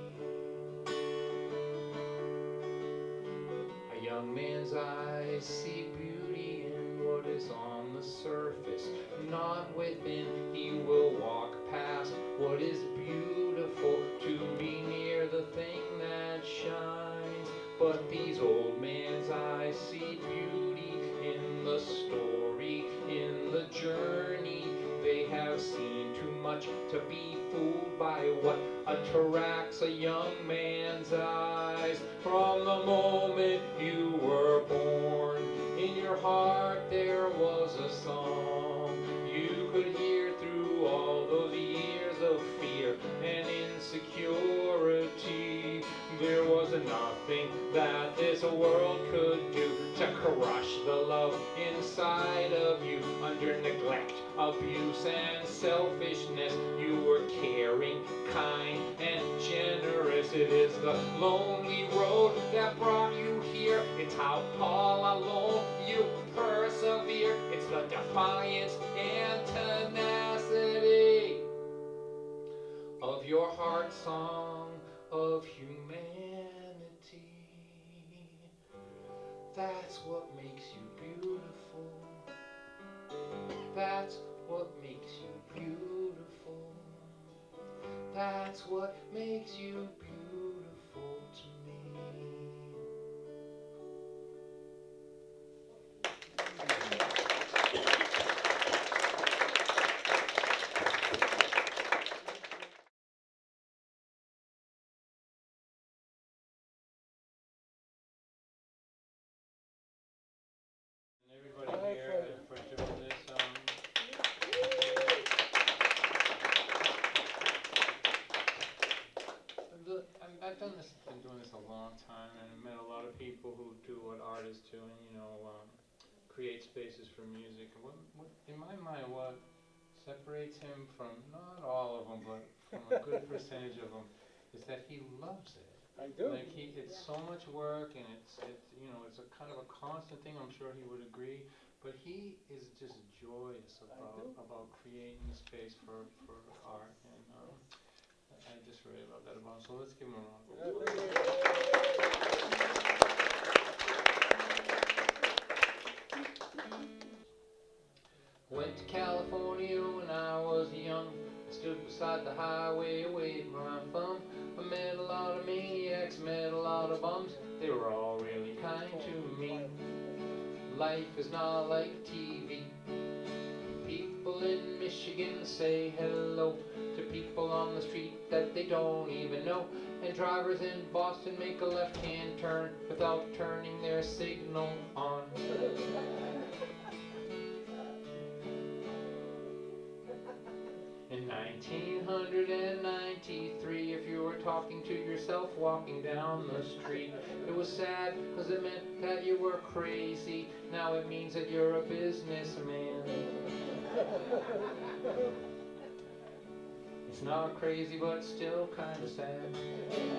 A young man's eyes see beauty in what is on the surface, not within. He will walk past what is beautiful to be near the thing that shines. But these old man's eyes see beauty in the story, in the journey. They have seen too much to be fooled by what attracts a young man's eyes. From the moment you were born, in your heart there was a song you could hear through all those years of fear and insecurity. There was nothing that this world could do to crush the love inside of you. Under neglect, abuse, and selfishness, you were caring, kind, and generous. It is the lonely road that brought you here. It's how all alone you persevere. It's the defiance and tenacity of your heart song of humanity. That's what makes you beautiful. That's what makes you beautiful. That's what makes you beautiful to me. Everybody here for doing this. I've been doing this a long time, and I've met a lot of people who do what artists do, and create spaces for music. What, in my mind, what separates him from not all of them, but from a good percentage of them, is that he loves it. I do. Like it's so much work, and it's it's a kind of a constant thing. I'm sure he would agree, but he is just joyous about creating a space for art, and I just really love that about him. So let's give him a round of applause. Went to California when I was young. I stood beside the highway waving my thumb. I met a lot of maniacs, met a lot of bums. They were all really kind to me. Life is not like TV. People in Michigan say hello to people on the street that they don't even know. And drivers in Boston make a left-hand turn without turning their signal on. In 1993, if you were talking to yourself walking down the street, it was sad because it meant that you were crazy. Now it means that you're a businessman. It's not crazy, but still kind of sad.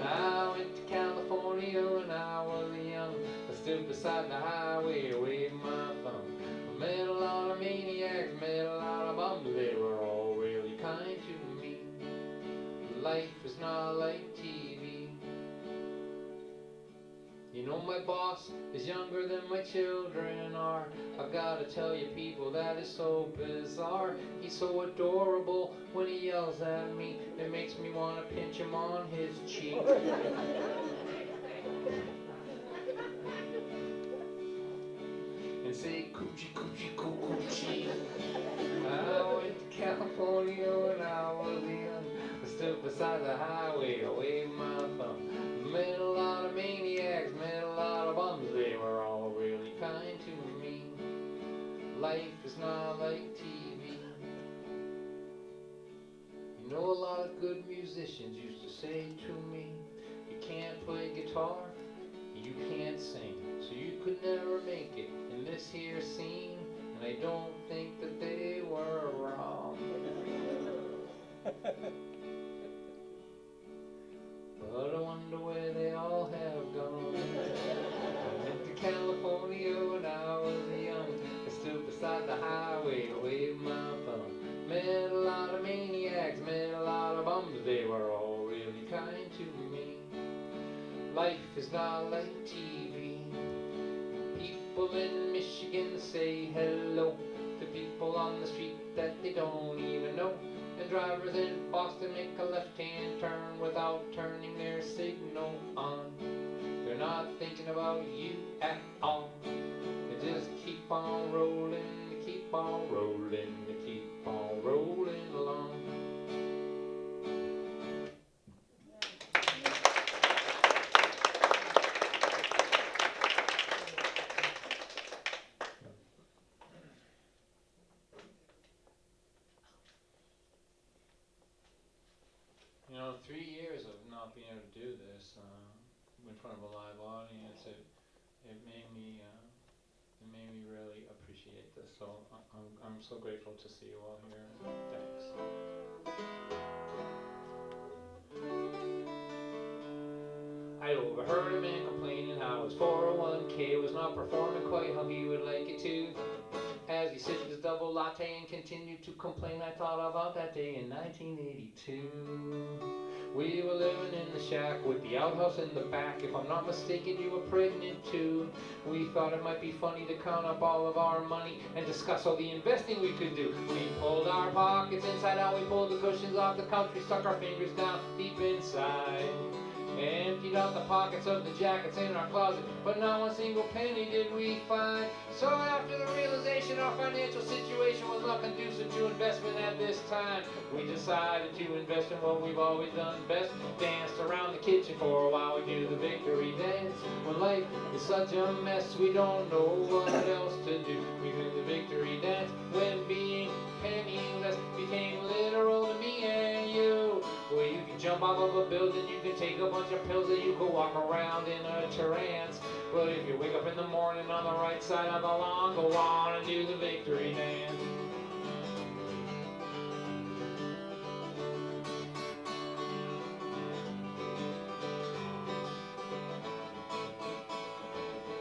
I went to California when I was young. I stood beside the highway waving my thumb. I met a lot of maniacs, met a lot of bums. They were all really kind to me. Life is not like TV. You know my boss is younger than my children are. I've got to tell you people, that is so bizarre. He's so adorable when he yells at me. It makes me want to pinch him on his cheek. And say coochie coochie coochie. I went to California when I was young. I stood beside the highway, I waved my thumb. Met a lot of maniacs, met a lot of bums. They were all really kind to me. Life is not like TV. You know, a lot of good musicians used to say to me, you can't play guitar, you can't sing, so you could never make it in this here scene. And I don't think that they were wrong. But I wonder where they all have gone. kind to me. Life is not like TV. People in Michigan say hello to people on the street that they don't even know. And drivers in Boston make a left-hand turn without turning their signal on. They're not thinking about you at all. They just keep on rolling, they keep on rolling, they keep on rolling along. You know, 3 years of not being able to do this in front of a live audience, it made me really appreciate this. So I'm so grateful to see you all here. Thanks. I overheard a man complaining how his 401k was not performing quite how he would like it to. As he sipped his double latte and continued to complain, I thought about that day in 1982. We were living in the shack with the outhouse in the back. If I'm not mistaken, you were pregnant too. We thought it might be funny to count up all of our money and discuss all the investing we could do. We pulled our pockets inside out, we pulled the cushions off the couch, we stuck our fingers down deep inside. Emptied out the pockets of the jackets in our closet, but not one single penny did we find. So after the realization our financial situation was not conducive to investment at this time, we decided to invest in what we've always done best. Danced around the kitchen for a while, we do the victory dance. When life is such a mess, we don't know what else to do. We do the victory dance when being penniless became literal to me and you. Well, you can jump off of a building, you can take a bunch of pills, and you can walk around in a trance. But if you wake up in the morning on the right side of the lawn, go on and do the victory dance.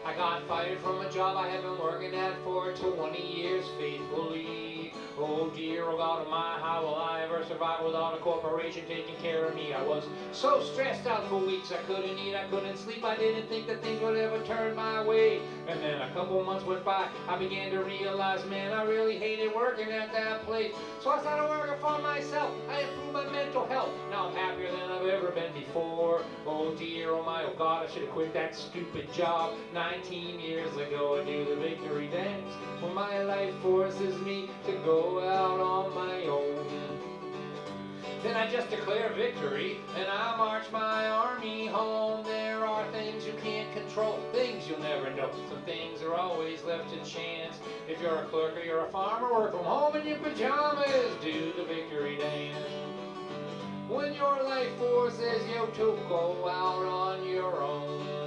I got fired from a job I have been working at for 20 years faithfully. Oh dear, oh God, my, how will I ever survive without a corporation taking care of me? I was so stressed out for weeks, I couldn't eat, I couldn't sleep, I didn't think that things would ever turn my way. And then a couple months went by, I began to realize, man, I really hated working at that place. So I started working for myself, I improved my mental health, now I'm happier than I've ever been before. Oh dear, oh my, oh God, I should have quit that stupid job 19 years ago. I do the victory dance when my life forces me to go out on my own. Then I just declare victory and I march my army home. There are things you can't control, things you'll never know. Some things are always left to chance. If you're a clerk or you're a farmer, work from home in your pajamas, do the victory dance. When your life forces you to go out on your own,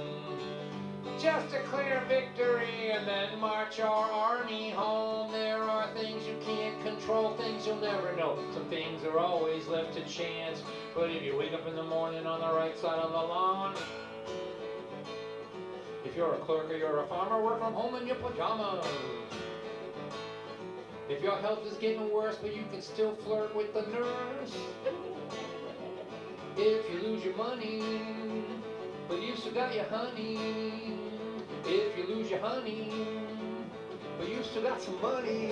just declare victory and then march our army home. There are things you can't control, things you'll never know. Some things are always left to chance. But if you wake up in the morning on the right side of the lawn, if you're a clerk or you're a farmer, work from home in your pajamas. If your health is getting worse but you can still flirt with the nurse, if you lose your money but you still got your honey, if you lose your honey but you still got some money,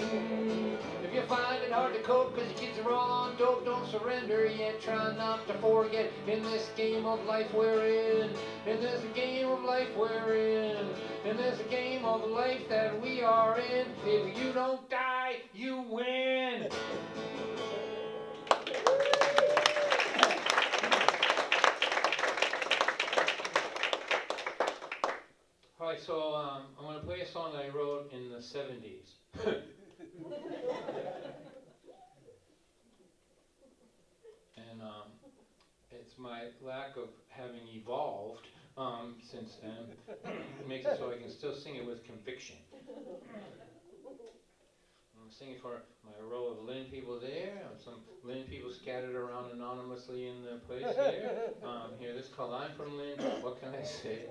if you find it hard to cope because your kids are all on dope, don't surrender yet, try not to forget. In this game of life we're in this game of life we're in this game of life that we are in, if you don't die, you win. Alright, so I'm going to play a song that I wrote in the 70s. And it's my lack of having evolved since then. It makes it so I can still sing it with conviction. I'm singing for my row of Lynn people there, and some Lynn people scattered around anonymously in the place here. Here, this is called I'm from Lynn, what can I say?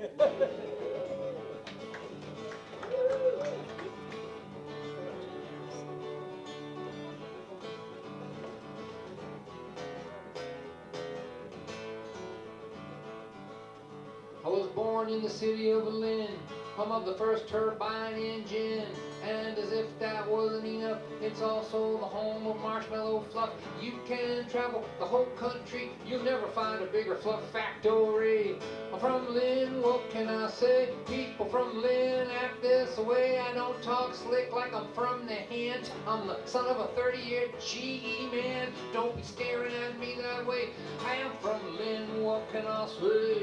born in the city of Berlin, home of the first turbine engine. And as if that wasn't enough, it's also the home of marshmallow fluff. You can travel the whole country, you'll never find a bigger fluff factory. I'm from Lynn, what can I say? People from Lynn act this way. I don't talk slick like I'm from the hint. I'm the son of a 30-year GE man. Don't be staring at me that way. I am from Lynn, what can I say?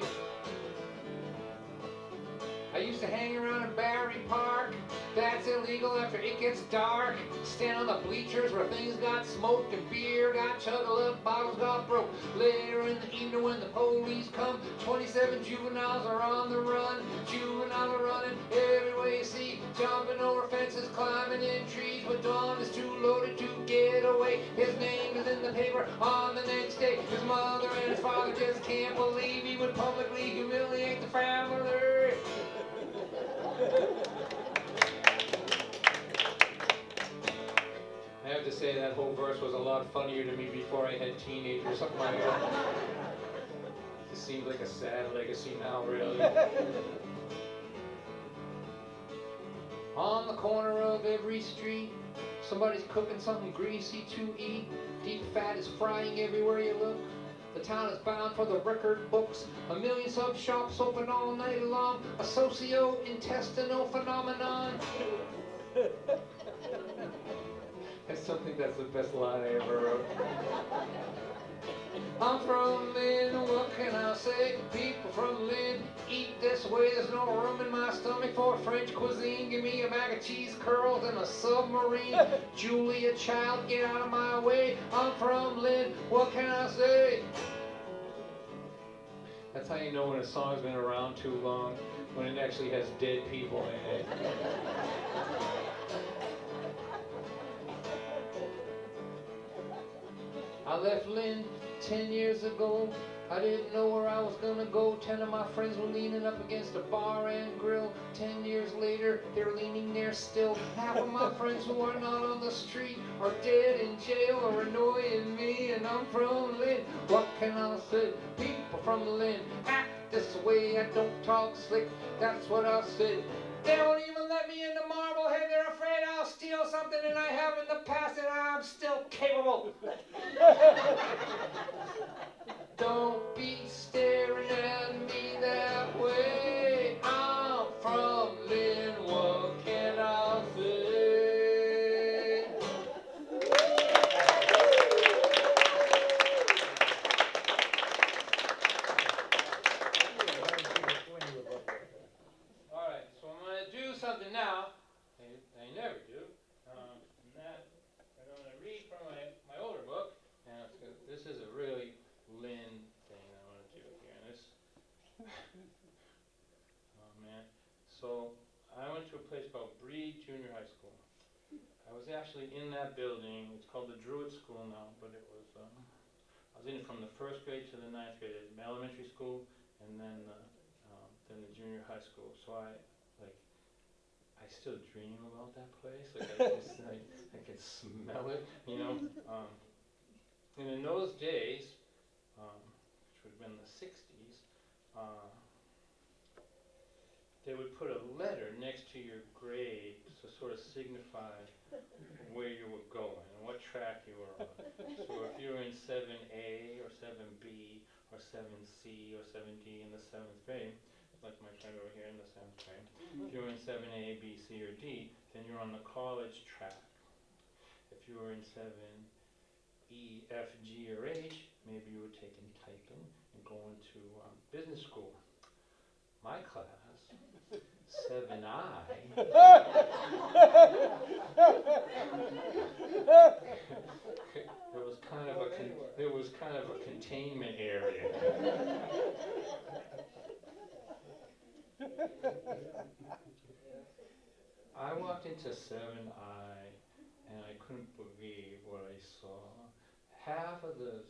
I used to hang around in Barry Park. That's illegal after it gets dark. Stand on the bleachers where things got smoked and beer got chugged up, bottles got broke. Later in the evening when the police come, 27 juveniles are on the run. Juveniles are running everywhere you see, jumping over fences, climbing in trees. But Dawn is too loaded to get away. His name is in the paper on the next day. His mother and his father just can't believe he would publicly humiliate the family. I have to say that whole verse was a lot funnier to me before I had teenagers or something like that. It seems like a sad legacy now, really. On the corner of every street, somebody's cooking something greasy to eat. Deep fat is frying everywhere you look. The town is bound for the record books. A million sub shops open all night long. A socio-intestinal phenomenon. I still think that's the best line I ever wrote. I'm from Lynn, what can I say? People from Lynn eat this way. There's no room in my stomach for French cuisine. Give me a bag of cheese curls and a submarine. Julia Child, get out of my way. I'm from Lynn, what can I say? That's how you know when a song's been around too long, when it actually has dead people in it. I left Lynn 10 years ago. I didn't know where I was gonna go. 10 of my friends were leaning up against a bar and grill. 10 years later, they're leaning there still. Half of my friends who are not on the street are dead in jail or annoying me. And I'm from Lynn, what can I say? People from Lynn act this way. I don't talk slick, that's what I said. They won't even let me into Marblehead. They're afraid I'll steal something and I have in the past and I'm still capable. Don't be staring at me that way. I'm from Lynn, what can I say? Alright, so I'm going to do something now I never do. And that I'm going to read from my older book. And this is a really Lynn thing I want to do here. And this, oh man. So I went to a place called Breed Junior High School. I was actually in that building. It's called the Druid School now, but it was, I was in it from the first grade to the ninth grade. Elementary school and then the junior high school. So I still dream about that place. I can smell it, you know. And in those days, which would have been the 60s, they would put a letter next to your grade to sort of signify where you were going and what track you were on. So if you were in 7A or 7B or 7C or 7D in the 7th grade, like my friend over here in the 7th grade, if you were in 7A, B, C, or D, then you're on the college track. If you were in 7E, F, G, or H, maybe you were taking typing and going to business school. My class, 7I, it was kind of a containment area. I walked into 7I and I couldn't believe what I saw. Half of the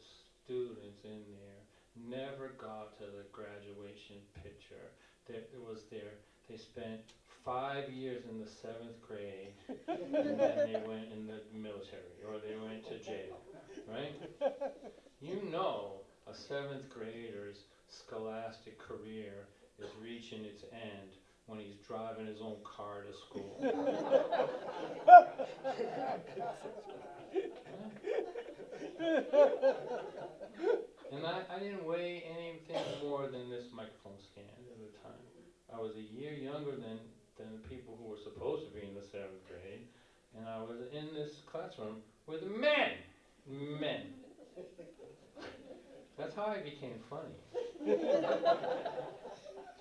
students in there never got to the graduation picture. They spent 5 years in the 7th grade and then they went in the military or they went to jail, right? You know a 7th grader's scholastic career is reaching its end when he's driving his own car to school. And I didn't weigh anything more than this microphone stand at the time. I was a year younger than the people who were supposed to be in the 7th grade, and I was in this classroom with men. Men. That's how I became funny. Did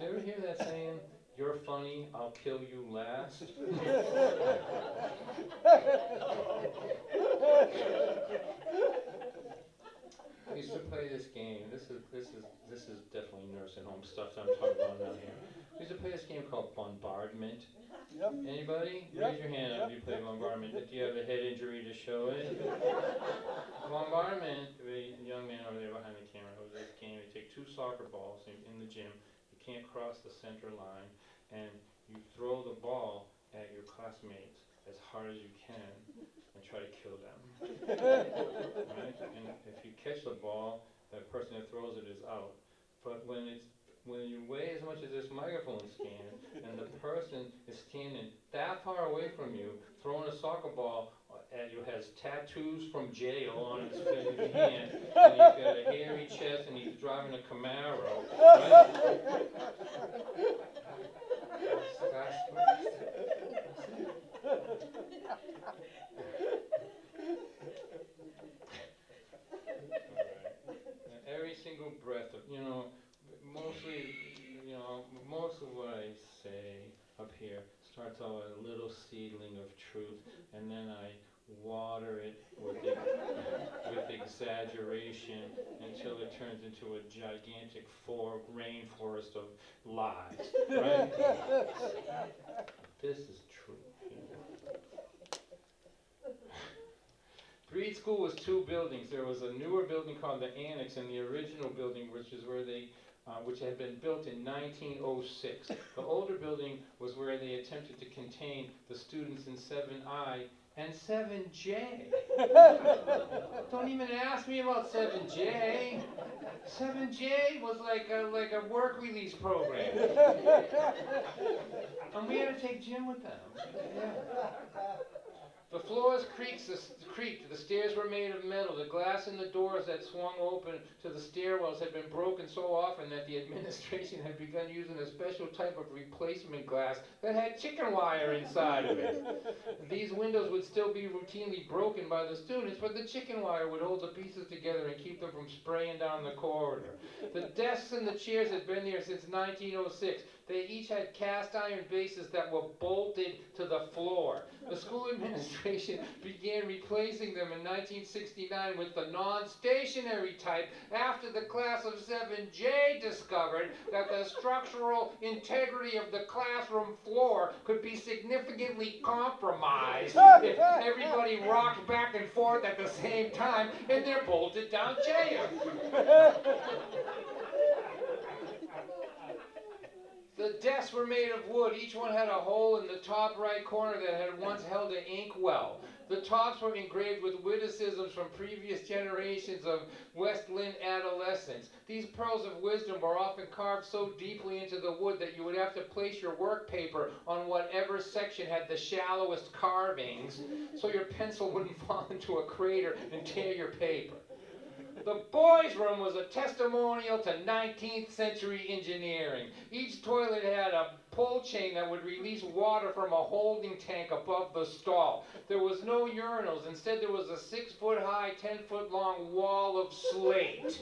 you ever hear that saying, "You're funny, I'll kill you last"? I used to play this game. This is definitely nursing home stuff that I'm talking about now here. We used to play this game called Bombardment. Yep. Anybody? Yep. Raise your hand up if you play Bombardment. Do you have a head injury to show it? Bombardment, a young man over there behind the camera, it was this game. You take 2 soccer balls in the gym. You can't cross the center line, and you throw the ball at your classmates as hard as you can and try to kill them. Right? And if you catch the ball, that person that throws it is out. But when you weigh as much as this microphone stand, and the person is standing that far away from you, throwing a soccer ball at you, has tattoos from jail on his hand, and he's got a hairy chest, and he's driving a Camaro. Right? Every single breath of, most of what I say up here starts out with a little seedling of truth, and then I water it with exaggeration until it turns into a gigantic rainforest of lies. Right? This is true. Breed School was 2 buildings. There was a newer building called the Annex, and the original building, which had been built in 1906. The older building was where they attempted to contain the students in 7I and 7J. Don't even ask me about 7J. 7J was like a work release program. And we had to take gym with them. Yeah. The floors creaked, the stairs were made of metal, the glass in the doors that swung open to the stairwells had been broken so often that the administration had begun using a special type of replacement glass that had chicken wire inside of it. These windows would still be routinely broken by the students, but the chicken wire would hold the pieces together and keep them from spraying down the corridor. The desks and the chairs had been there since 1906. They each had cast iron bases that were bolted to the floor. The school administration began replacing them in 1969 with the non-stationary type after the class of 7J discovered that the structural integrity of the classroom floor could be significantly compromised if everybody rocked back and forth at the same time in their bolted down chair. The desks were made of wood. Each one had a hole in the top right corner that had once held an ink well. The tops were engraved with witticisms from previous generations of West Lynn adolescents. These pearls of wisdom were often carved so deeply into the wood that you would have to place your work paper on whatever section had the shallowest carvings so your pencil wouldn't fall into a crater and tear your paper. The boys' room was a testimonial to 19th century engineering. Each toilet had a pull chain that would release water from a holding tank above the stall. There was no urinals. Instead, there was a 6-foot-high, 10-foot-long wall of slate.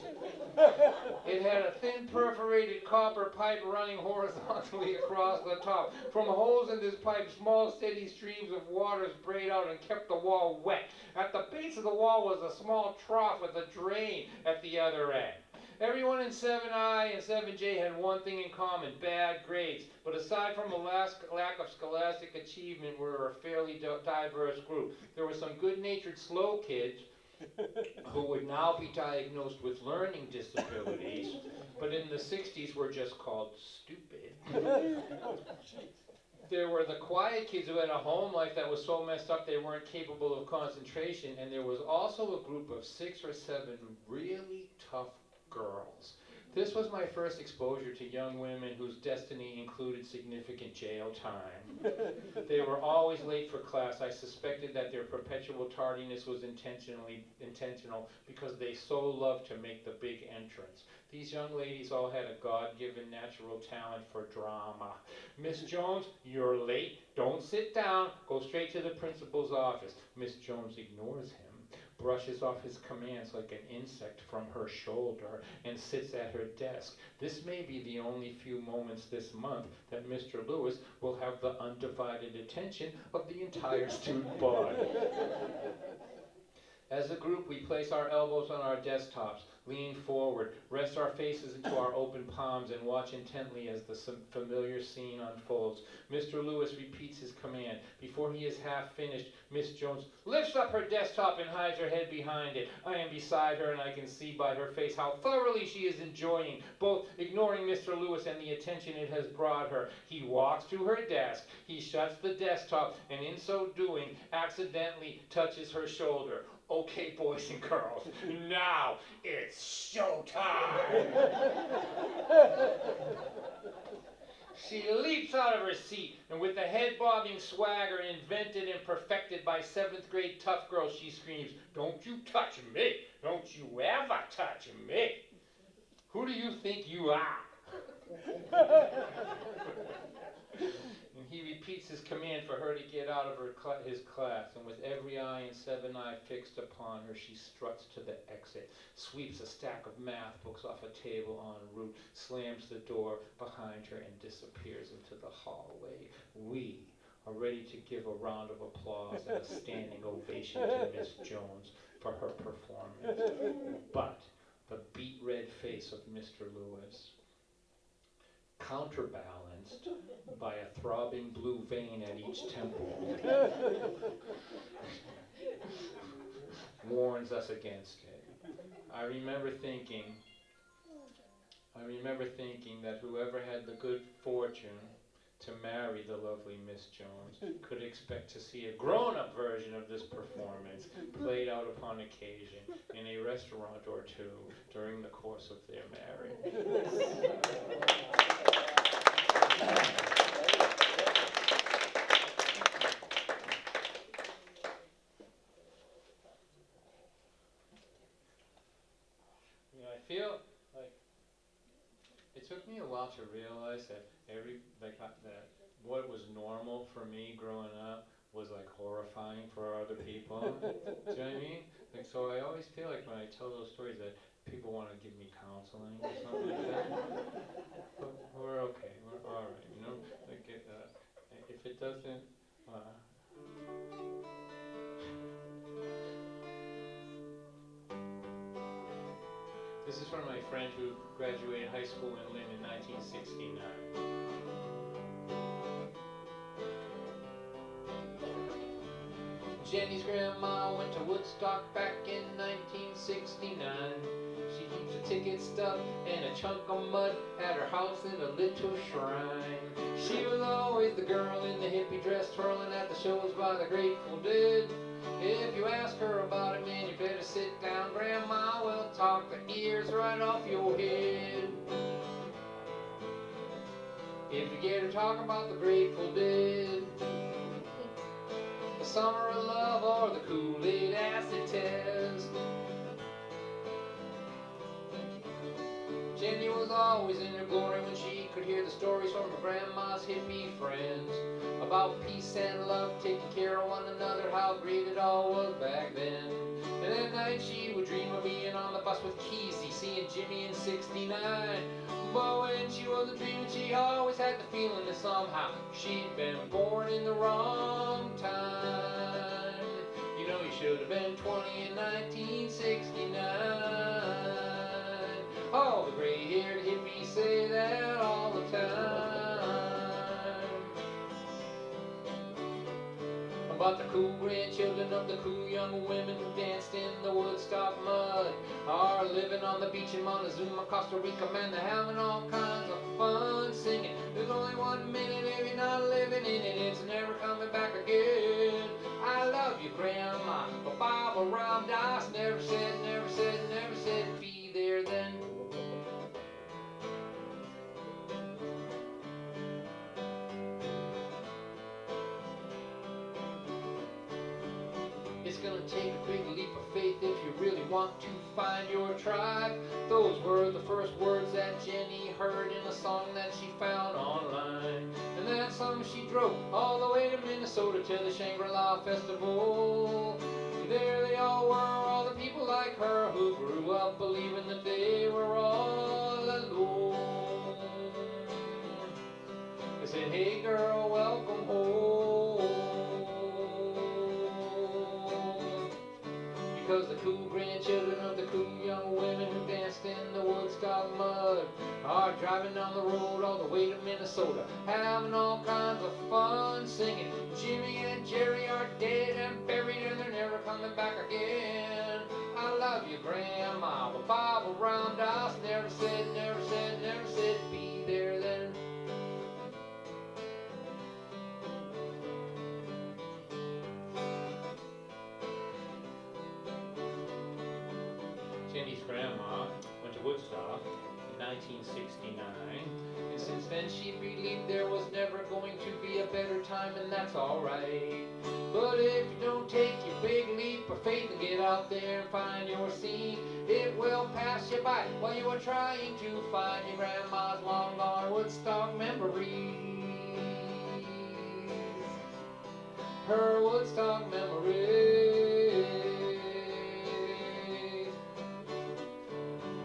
It had a thin perforated copper pipe running horizontally across the top. From holes in this pipe, small steady streams of water sprayed out and kept the wall wet. At the base of the wall was a small trough with a drain at the other end. Everyone in 7I and 7J had one thing in common: bad grades. But aside from a lack of scholastic achievement, we were a fairly diverse group. There were some good-natured slow kids who would now be diagnosed with learning disabilities, but in the 60s were just called stupid. There were the quiet kids who had a home life that was so messed up they weren't capable of concentration, and there was also a group of 6 or 7 really tough girls. This was my first exposure to young women whose destiny included significant jail time. They were always late for class. I suspected that their perpetual tardiness was intentional because they so loved to make the big entrance. These young ladies all had a God-given natural talent for drama. Miss Jones, you're late. Don't sit down. Go straight to the principal's office. Miss Jones ignores him, brushes off his commands like an insect from her shoulder, and sits at her desk. This may be the only few moments this month that Mr. Lewis will have the undivided attention of the entire student body. As a group, we place our elbows on our desktops, lean forward, rest our faces into our open palms, and watch intently as the familiar scene unfolds. Mr. Lewis repeats his command. Before he is half finished, Miss Jones lifts up her desktop and hides her head behind it. I am beside her, and I can see by her face how thoroughly she is enjoying, both ignoring Mr. Lewis and the attention it has brought her. He walks to her desk, he shuts the desktop, and in so doing, accidentally touches her shoulder. Okay, boys and girls, now it's showtime! She leaps out of her seat, and with the head-bobbing swagger invented and perfected by 7th grade tough girls, she screams, "Don't you touch me! Don't you ever touch me! Who do you think you are?" And he repeats his command for her to get out of his class, and with every eye and 7 eye fixed upon her, she struts to the exit, sweeps a stack of math books off a table en route, slams the door behind her, and disappears into the hallway. We are ready to give a round of applause and a standing ovation to Miss Jones for her performance. But the beet red face of Mr. Lewis, counterbalanced by a throbbing blue vein at each temple, warns us against it. I remember thinking that whoever had the good fortune to marry the lovely Miss Jones could expect to see a grown-up version of this performance played out upon occasion in a restaurant or two during the course of their marriage. I feel like it took me a while to realize that that what was normal for me growing up was like horrifying for other people. Do you know what I mean? Like, so I always feel like when I tell those stories that people want to give me counseling or something like that. But we're okay. We're all right. You know, like if it doesn't. This is from my friend who graduated high school in Flint in 1969. Jenny's grandma went to Woodstock back in 1969. She keeps a ticket stub and a chunk of mud at her house in a little shrine. She was always the girl in the hippie dress twirling at the shows by the Grateful Dead. If you ask her about it, man, you better sit down. Grandma will talk the ears right off your head. If you get her talking about the Grateful Dead, the Summer of Love, or the Kool-Aid acid test, Jenny was always in her glory when she could hear the stories from her grandma's hippie friends about peace and love, taking care of one another, how great it all was back then. And at night she would dream of being on the bus with Kesey, seeing Jimmy in 69. But when she wasn't dreaming, she always had the feeling that somehow she'd been born in the wrong time. You know, you should have been 20 in 1969. All the gray-haired hippies say that all the time. But the cool grandchildren of the cool young women who danced in the Woodstock mud are living on the beach in Montezuma, Costa Rica, man, they're having all kinds of fun singing. There's only 1 minute if you're not living in it, it's never coming back again. I love you, Grandma, but Barbara Ram Dass never said, be there then. It's gonna take a big leap of faith if you really want to find your tribe. Those were the first words that Jenny heard in a song that she found online. And that summer she drove all the way to Minnesota to the Shangri-La Festival. And there they all were, all the people like her who grew up believing that they were all alone. They said, hey girl, welcome home. Because the cool grandchildren of the cool young women who danced in the Woodstock mud are driving down the road all the way to Minnesota, having all kinds of fun, singing Jimmy and Jerry are dead and buried and they're never coming back again. I love you, Grandma, but Bob around us never said be there then. Jenny's grandma went to Woodstock in 1969, and since then she believed there was never going to be a better time, and that's alright. But if you don't take your big leap of faith and get out there and find your scene, it will pass you by while you are trying to find your grandma's long gone Woodstock memories. Her Woodstock memories.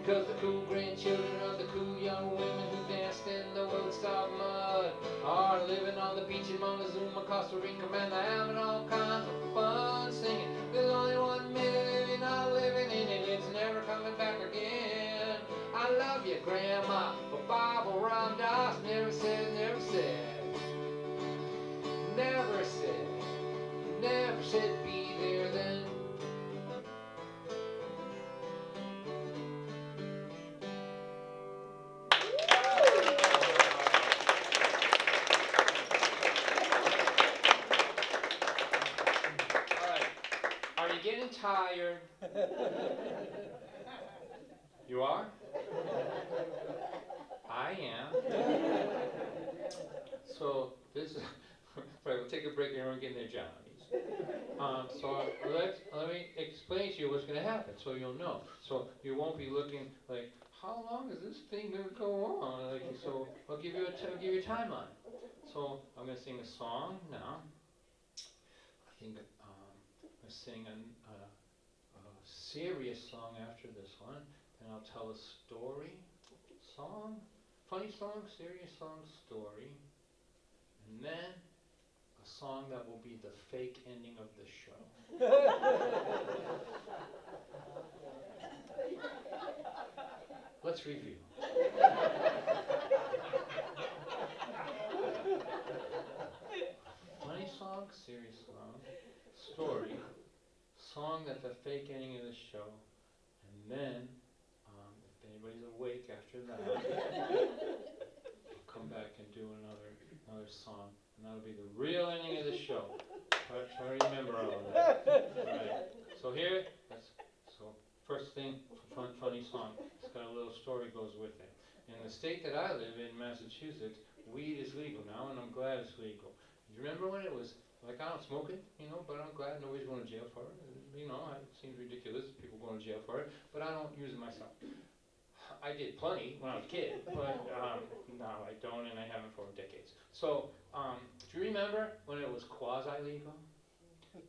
Because the cool grandchildren of the cool young women who danced in the Woodstock mud are living on the beach in Montezuma, Costa Rica, man, they're having all kinds of fun singing. There's only 1 minute, you're not living in it, it's never coming back again. I love you, Grandma, but Bible Ram Dass never said be there then. Getting tired. You are? I am. So this is right, we'll take a break and we're getting their Johnnies. So let me explain to you what's going to happen so you'll know. So you won't be looking like, how long is this thing going to go on? Like, so I'll give you a timeline. So I'm going to sing a song now. I think I sing a serious song after this one, and I'll tell a story, song, funny song, serious song, story, and then a song that will be the fake ending of the show. Let's review. Funny song, serious song, story, song that's a fake ending of the show, and then, if anybody's awake after that, I'll come back and do another song, and that'll be the real ending of the show. Try to remember all of that. Right. So first thing, funny song. It's got a little story goes with it. In the state that I live in, Massachusetts, weed is legal now, and I'm glad it's legal. You remember when it was like, I don't smoke it, but I'm glad nobody's going to jail for it. It seems ridiculous, people going to jail for it, but I don't use it myself. I did plenty when I was a kid, but now I don't, and I haven't for decades. So, do you remember when it was quasi-legal? Do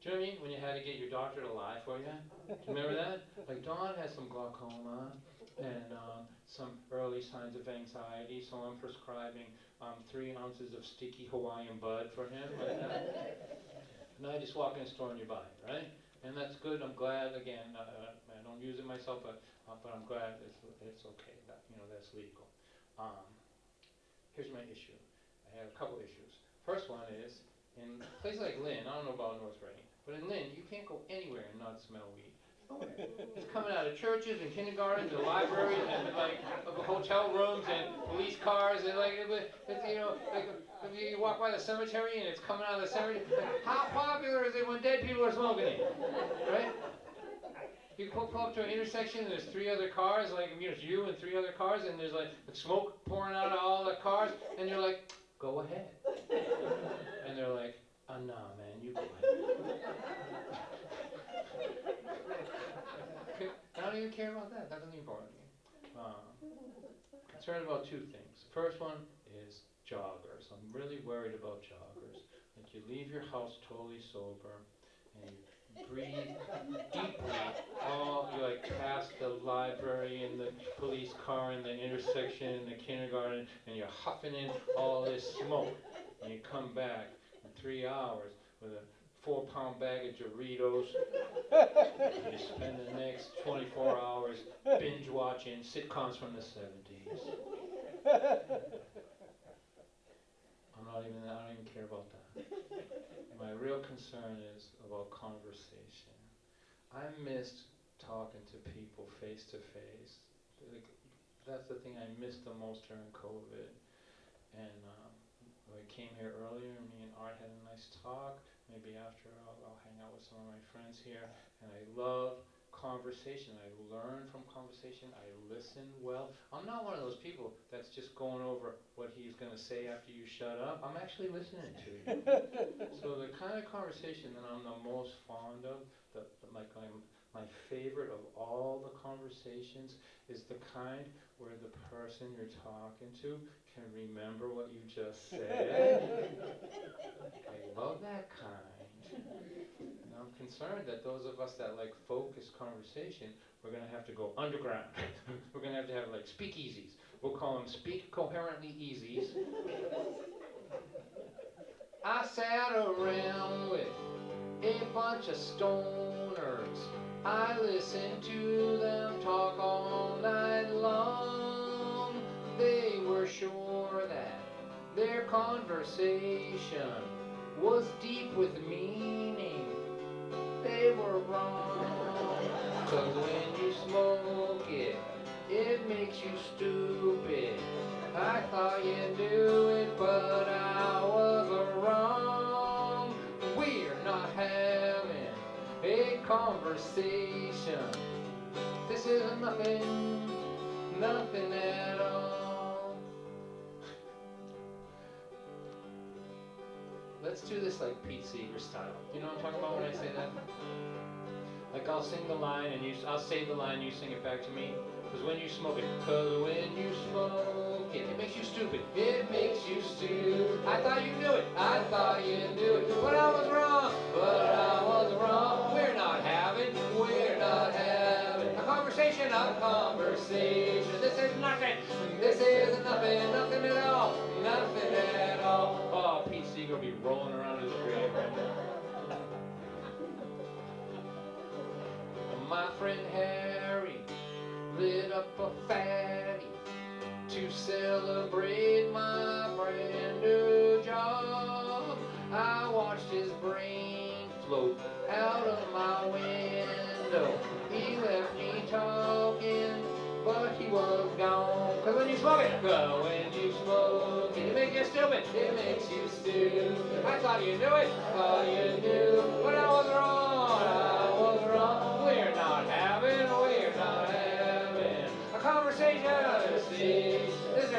you know what I mean? When you had to get your doctor to lie for you? Do you remember that? Like, Dawn has some glaucoma and some early signs of anxiety, so I'm prescribing 3 ounces of sticky Hawaiian bud for him. Like that. And I just walk in the store and you buy it, right? And that's good. I'm glad. Again, I don't use it myself, but I'm glad it's okay. That that's legal. Here's my issue. I have a couple issues. First one is in places like Lynn. I don't know about North Reading, but in Lynn, you can't go anywhere and not smell weed. It's coming out of churches and kindergartens and libraries and like hotel rooms and police cars and like if you walk by the cemetery and it's coming out of the cemetery. Like, how popular is it when dead people are smoking it? Right? You pull up to an intersection and there's 3 other cars, like it's you and 3 other cars, and there's like smoke pouring out of all the cars, and you're like, go ahead. And they're like, nah, man, you go ahead. concerned about two things. The first one is joggers. I'm really worried about joggers. Like you leave your house totally sober, and you breathe deeply. You like pass the library and the police car and the intersection and the kindergarten, and you're huffing in all this smoke. And you come back in 3 hours with a 4-pound bag of Doritos. And you spend the next 24 hours binge watching sitcoms from the 70s. I don't even care about that. My real concern is about conversation. I missed talking to people face to face. That's the thing I missed the most during COVID. And I came here earlier, and me and Art had a nice talk. Maybe after I'll hang out with some of my friends here. And I love conversation. I learn from conversation. I listen well. I'm not one of those people that's just going over what he's going to say after you shut up. I'm actually listening to you. So the kind of conversation that I'm the most fond of, my favorite of all the conversations, is the kind where the person you're talking to can remember what you just said. I love that kind. And I'm concerned that those of us that like focused conversation, we're going to have to go underground. We're going to have like speakeasies. We'll call them speak coherently easies. I sat around with a bunch of stoners. I listened to them talk all night long. They were sure that their conversation was deep with meaning. They were wrong. 'Cause when you smoke it, it makes you stupid. I thought you knew it, but I was wrong. We're not having a conversation. This isn't nothing at all. Let's do this like Pete Seeger style. You know what I'm talking about when I say that? Like I'll sing the line and I'll say the line, you sing it back to me. Because when you smoke it, it makes you stupid. It makes you stupid. I thought you knew it. I thought you knew it. But I was wrong. We're not having a conversation. This is nothing. Nothing at all. Nothing at all. Oh, Pete Seeger will be rolling around his grave right now. My friend Harry lit up a fatty to celebrate my brand new job. I watched his brain float out of my window. He left me talking, but he was gone. 'Cause when you smoke it, it makes you stupid. It makes you stupid. I thought you knew it, but I was wrong. We're not having a conversation. This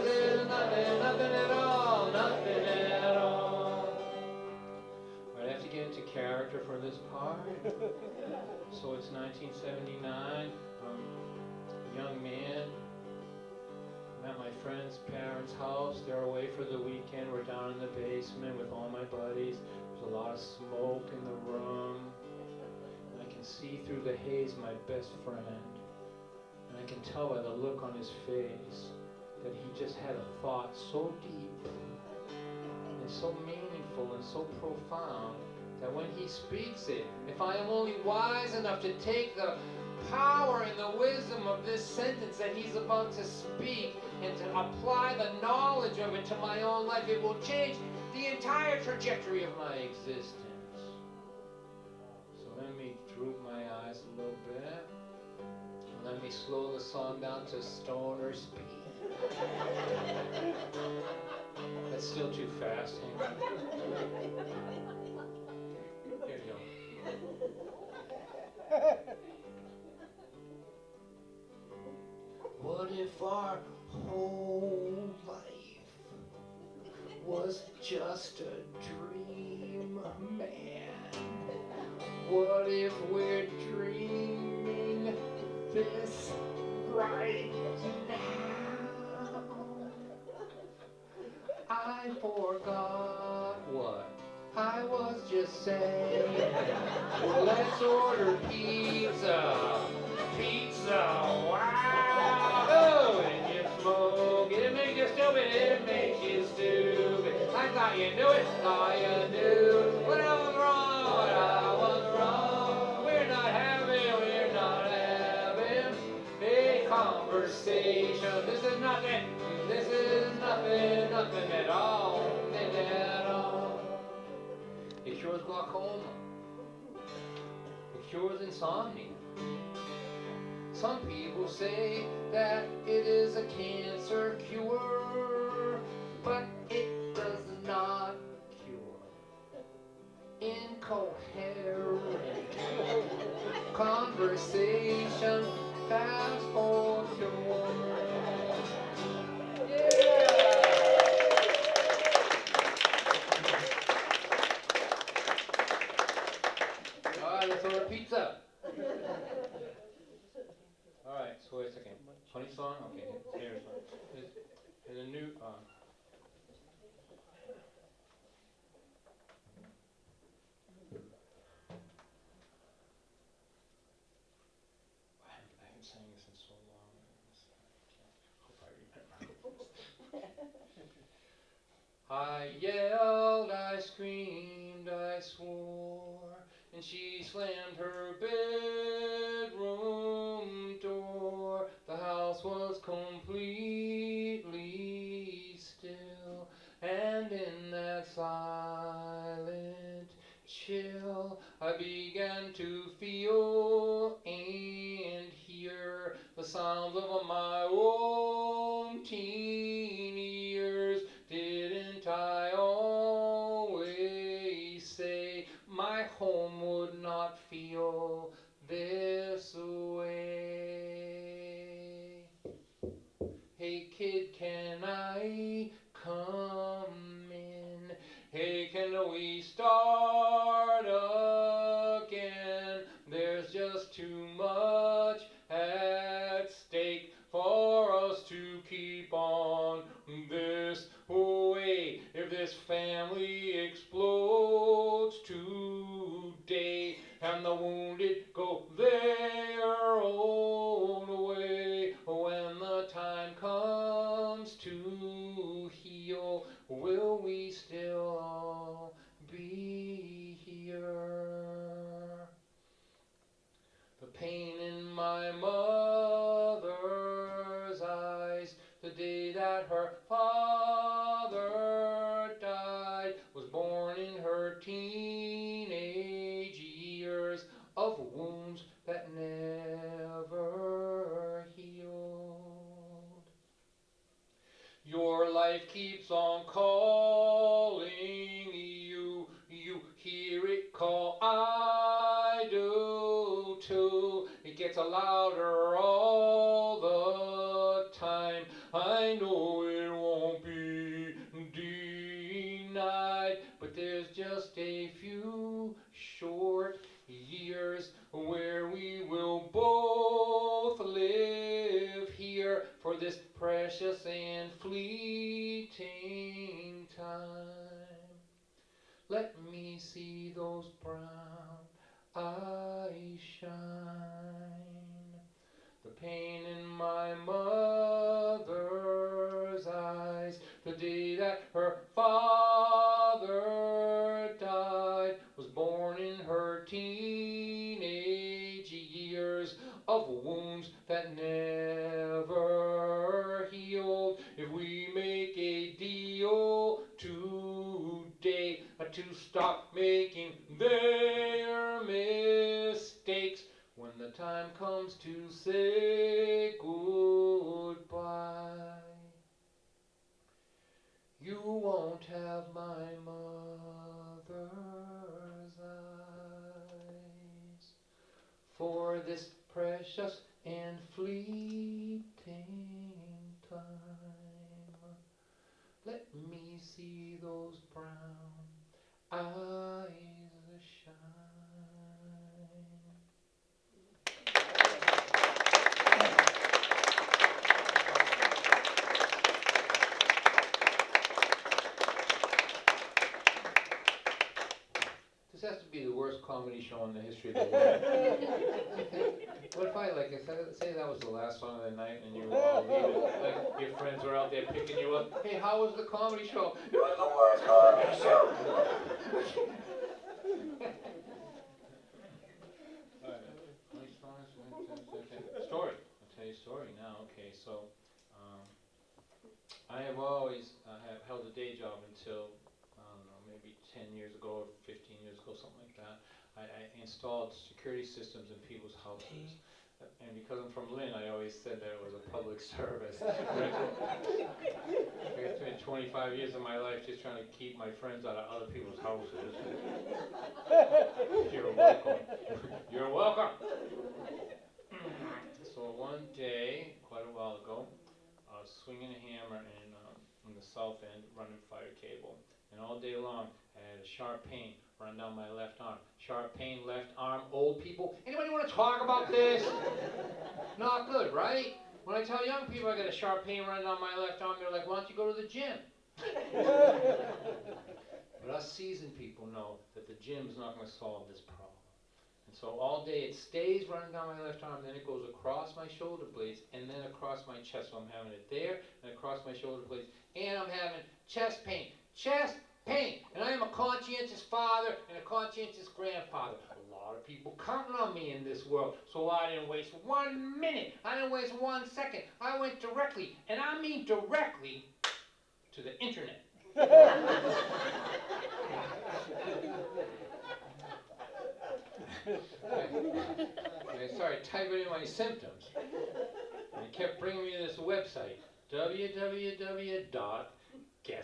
is nothing at all. I'd have to get into character for this part. So it's 1979. A young man. I'm at my friend's parents' house. They're away for the weekend. We're down in the basement with all my buddies. There's a lot of smoke in the room. And I can see through the haze my best friend. And I can tell by the look on his face that he just had a thought so deep and so meaningful and so profound that when he speaks it, if I am only wise enough to take the power and the wisdom of this sentence that he's about to speak and to apply the knowledge of it to my own life, it will change the entire trajectory of my existence. So let me droop my eyes a little bit. Let me slow the song down to stoner speed. That's still too fast. Here you go. What if our whole life was just a dream, man? What if we're dreaming this right now. I forgot what I was just saying. Let's order pizza. Pizza, wow! Oh, and you smoke it, it makes you stupid, it makes you stupid. I thought you knew it, thought you knew. What I was wrong, what I was wrong. We're not having a conversation. This is nothing at all, nothing at all. It cures glaucoma. It cures insomnia. Some people say that it is a cancer cure, but it does not cure incoherent conversation. Fast for sure. Yeah. All right, let's order pizza. All right, so wait a second. Funny song? Okay, here's one. Here's a new. I haven't sang this in so long. I hope I remember. I yelled, I screamed, I swore, and she slammed her bedroom door. The house was completely still, and in that silent chill, I began to feel and hear the sounds of my own teen years. Didn't I always say my home would not feel this way? Hey kid, can I come in? Hey, can we start again? There's just too much at stake for us to keep on this way. If this family explodes today and the wounded go their own way, when the time comes to heal, will we still all be here? The pain in my mother's eyes the day that her father died was born in her teenage years of wounds that never healed. Your life keeps on calling you. You hear it call, I do too. It gets louder all the time. I know it won't be denied, but there's just a few short years where we will both live here for this precious and fleeting time. Let me see those brown eyes shine. The pain in my mother's eyes the day that her father died was born in her teenage years of wounds that never healed. If we make a deal today to stop making their mistakes, when the time comes to say goodbye, you won't have my mother's eyes for this precious and fleeting time. Let me see those brown eyes shine. be the worst comedy show in the history of the world. What if I, say that was the last song of the night and you were all leaving, like, your friends were out there picking you up, hey, how was the comedy show? It was the worst comedy show! Story. I'll tell you a story now. Okay, so I have always have held a day job until, I don't know, maybe 10 years ago or 15 years ago, something like that. I installed security systems in people's houses. And because I'm from Lynn, I always said that it was a public service. I spent 25 years of my life just trying to keep my friends out of other people's houses. You're welcome. You're welcome. So one day, quite a while ago, I was swinging a hammer in the south end, running fiber cable. And all day long, I had a sharp pain run down my left arm. Sharp pain, left arm, old people. Anybody want to talk about this? Not good, right? When I tell young people I got a sharp pain running down my left arm, they're like, why don't you go to the gym? But us seasoned people know that the gym's not going to solve this problem. And so all day it stays running down my left arm, then it goes across my shoulder blades, and then across my chest. So I'm having it there, and across my shoulder blades, and I'm having chest pain. Chest pain. And I am a conscientious father and a conscientious grandfather. A lot of people counting on me in this world, so I didn't waste 1 minute. I didn't waste 1 second. I went directly, and I mean directly, to the internet. I started typing in my symptoms, and it kept bringing me to this website, www.guess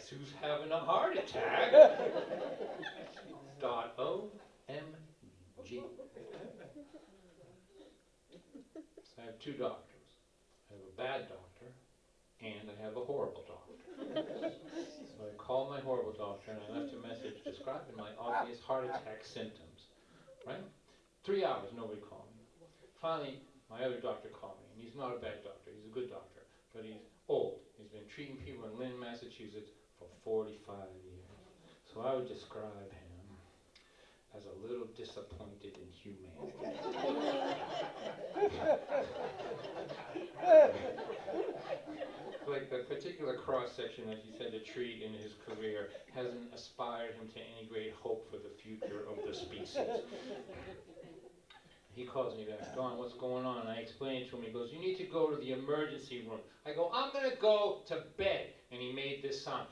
who's having a heart attack .omg. So I have two doctors. I have a bad doctor, and I have a horrible doctor. So I called my horrible doctor, and I left a message describing my obvious heart attack symptoms. Right? 3 hours, nobody called me. Finally, my other doctor called me, and he's not a bad doctor. He's a good doctor, but he's old. He's been treating people in Lynn, Massachusetts for 45 years. So I would describe him as a little disappointed in humanity. Like the particular cross-section that he's had to treat in his career hasn't inspired him to any great hope for the future of the species. He calls me back, Don, what's going on? And I explain it to him. He goes, you need to go to the emergency room. I go, I'm going to go to bed. And he made this sound,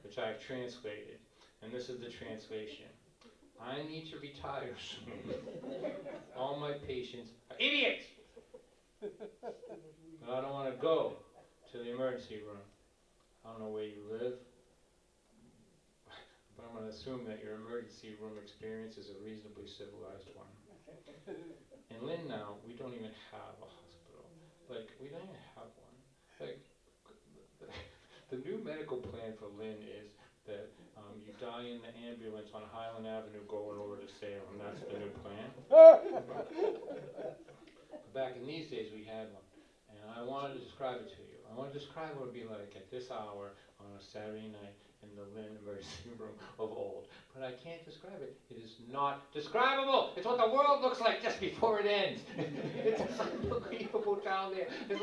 which I've translated. And this is the translation. I need to retire soon. All my patients are idiots. But I don't want to go to the emergency room. I don't know where you live, but I'm going to assume that your emergency room experience is a reasonably civilized one. In Lynn now, we don't even have a hospital. Like, we don't even have one. Like, the new medical plan for Lynn is that you die in the ambulance on Highland Avenue going over to Salem. That's the new plan. But back in these days, we had one. And I wanted to describe it to you. I want to describe what it would be like at this hour on a Saturday night in the Lynn emergency room of old. But I can't describe it. It is not describable. It's what the world looks like just before it ends. It's unbelievable down there. It's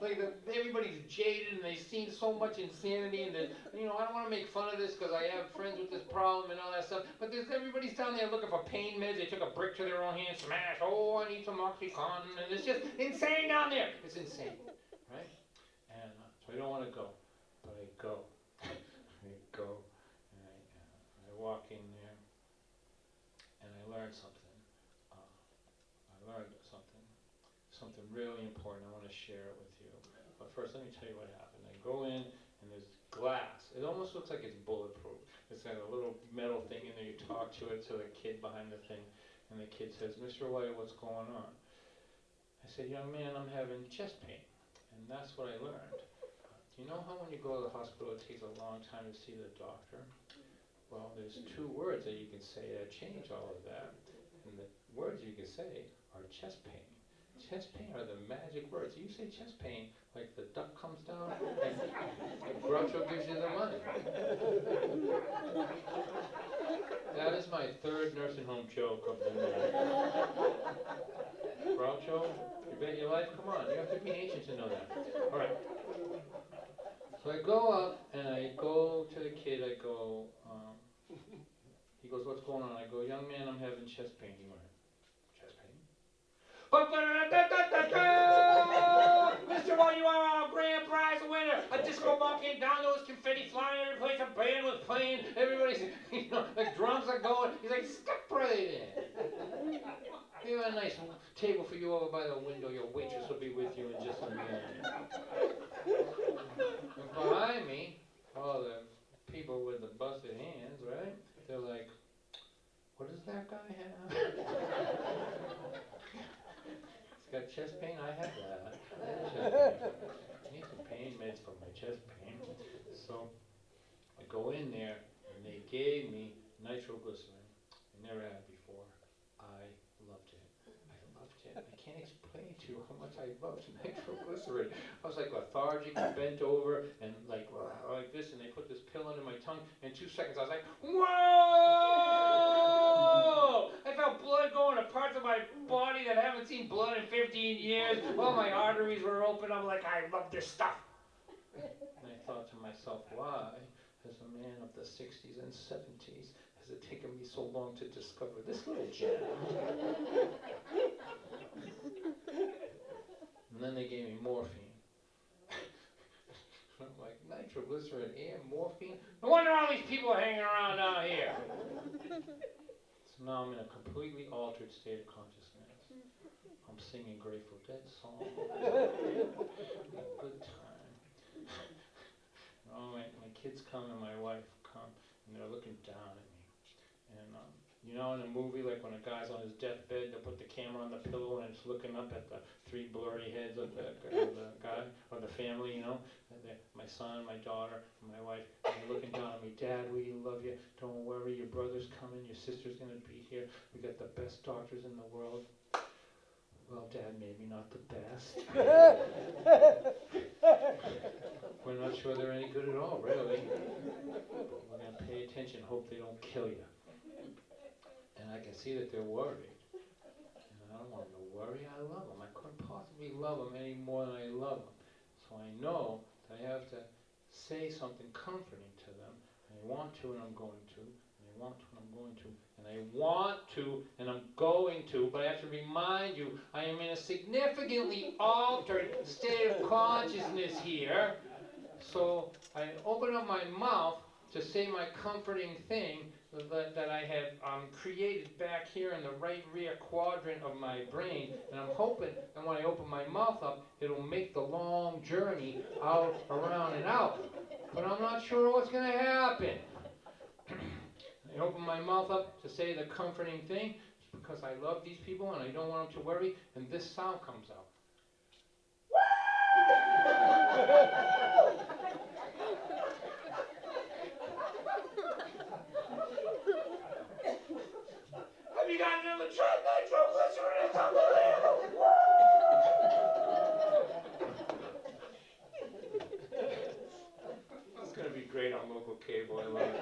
like everybody's jaded and they've seen so much insanity. And I don't want to make fun of this because I have friends with this problem and all that stuff. But everybody's down there looking for pain meds. They took a brick to their own hand, smash. Oh, I need some Oxycontin. And it's just insane down there. It's insane, right? And so I don't want to go, but I go. I go, and I walk in there, and I learned something. Something really important. I want to share it with you. But first, let me tell you what happened. I go in, and there's glass. It almost looks like it's bulletproof. It's got a little metal thing in there. You talk to it, to the kid behind the thing, and the kid says, Mr. White, what's going on? I said, young man, I'm having chest pain. And that's what I learned. Do you know how when you go to the hospital it takes a long time to see the doctor? Well, there's two words that you can say that change all of that. And the words you can say are chest pain. Chest pain are the magic words. You say chest pain, like the duck comes down and Groucho gives you the money. third nursing home joke of the night. Groucho, you bet your life? Come on, you have to be ancient to know that. All right. So I go up and I go to the kid. I go, he goes, what's going on? I go, young man, I'm having chest pain. He went, chest pain? Mr. One, you are our grand prize winner. A disco ball came down, there was confetti flying every place. A band was playing. Everybody's, the drums are going. He's like, step right in. We have a nice table for you over by the window. Your waitress will be with you in just a minute. And behind me, all the people with the busted hands, right? They're like, what does that guy have? He's got chest pain? I have that. I have chest pain. I need some pain meds for my chest pain. So I go in there, and they gave me nitroglycerin. I never had it before. I loved it. I loved it. I can't explain to you how much I loved nitroglycerin. I was like lethargic and bent over and like this, and they put this pill under my tongue. In 2 seconds, I was like, whoa! I felt blood going to parts of my body that I haven't seen blood in 15 years. All my arteries were open. I'm like, I love this stuff. And I thought to myself, why, as a man of the 60s and 70s, has it taken me so long to discover this little gem? And then they gave me morphine. I'm like, nitroglycerin and morphine? No wonder all these people are hanging around down here. So now I'm in a completely altered state of consciousness. I'm singing Grateful Dead songs. Good time. My kids come and my wife come, and they're looking down at me. And you know, in a movie, like when a guy's on his deathbed, they put the camera on the pillow and it's looking up at the 3 blurry heads of the guy or the family, you know, my son, my daughter, and my wife, and they're looking down at me. Dad, we love you. Don't worry, your brother's coming. Your sister's gonna be here. We got the best doctors in the world. Well, Dad, maybe not the best. We're not sure they're any good at all, really. But we're gonna pay attention, hope they don't kill you. And I can see that they're worried. And I don't want them to worry. I love them. I couldn't possibly love them any more than I love them. So I know that I have to say something comforting to them. And I want to, and I'm going to. And I want to, and I'm going to. And I want to, and I'm going to. But I have to remind you, I am in a significantly altered state of consciousness here. So I open up my mouth to say my comforting thing that I have created back here in the right rear quadrant of my brain, and I'm hoping that when I open my mouth up, it'll make the long journey out, around, and out. But I'm not sure what's going to happen. I open my mouth up to say the comforting thing because I love these people and I don't want them to worry, and this sound comes out. Have you got another tried nitroglycerin? It's unbelievable! That's going to be great on local cable. I love it.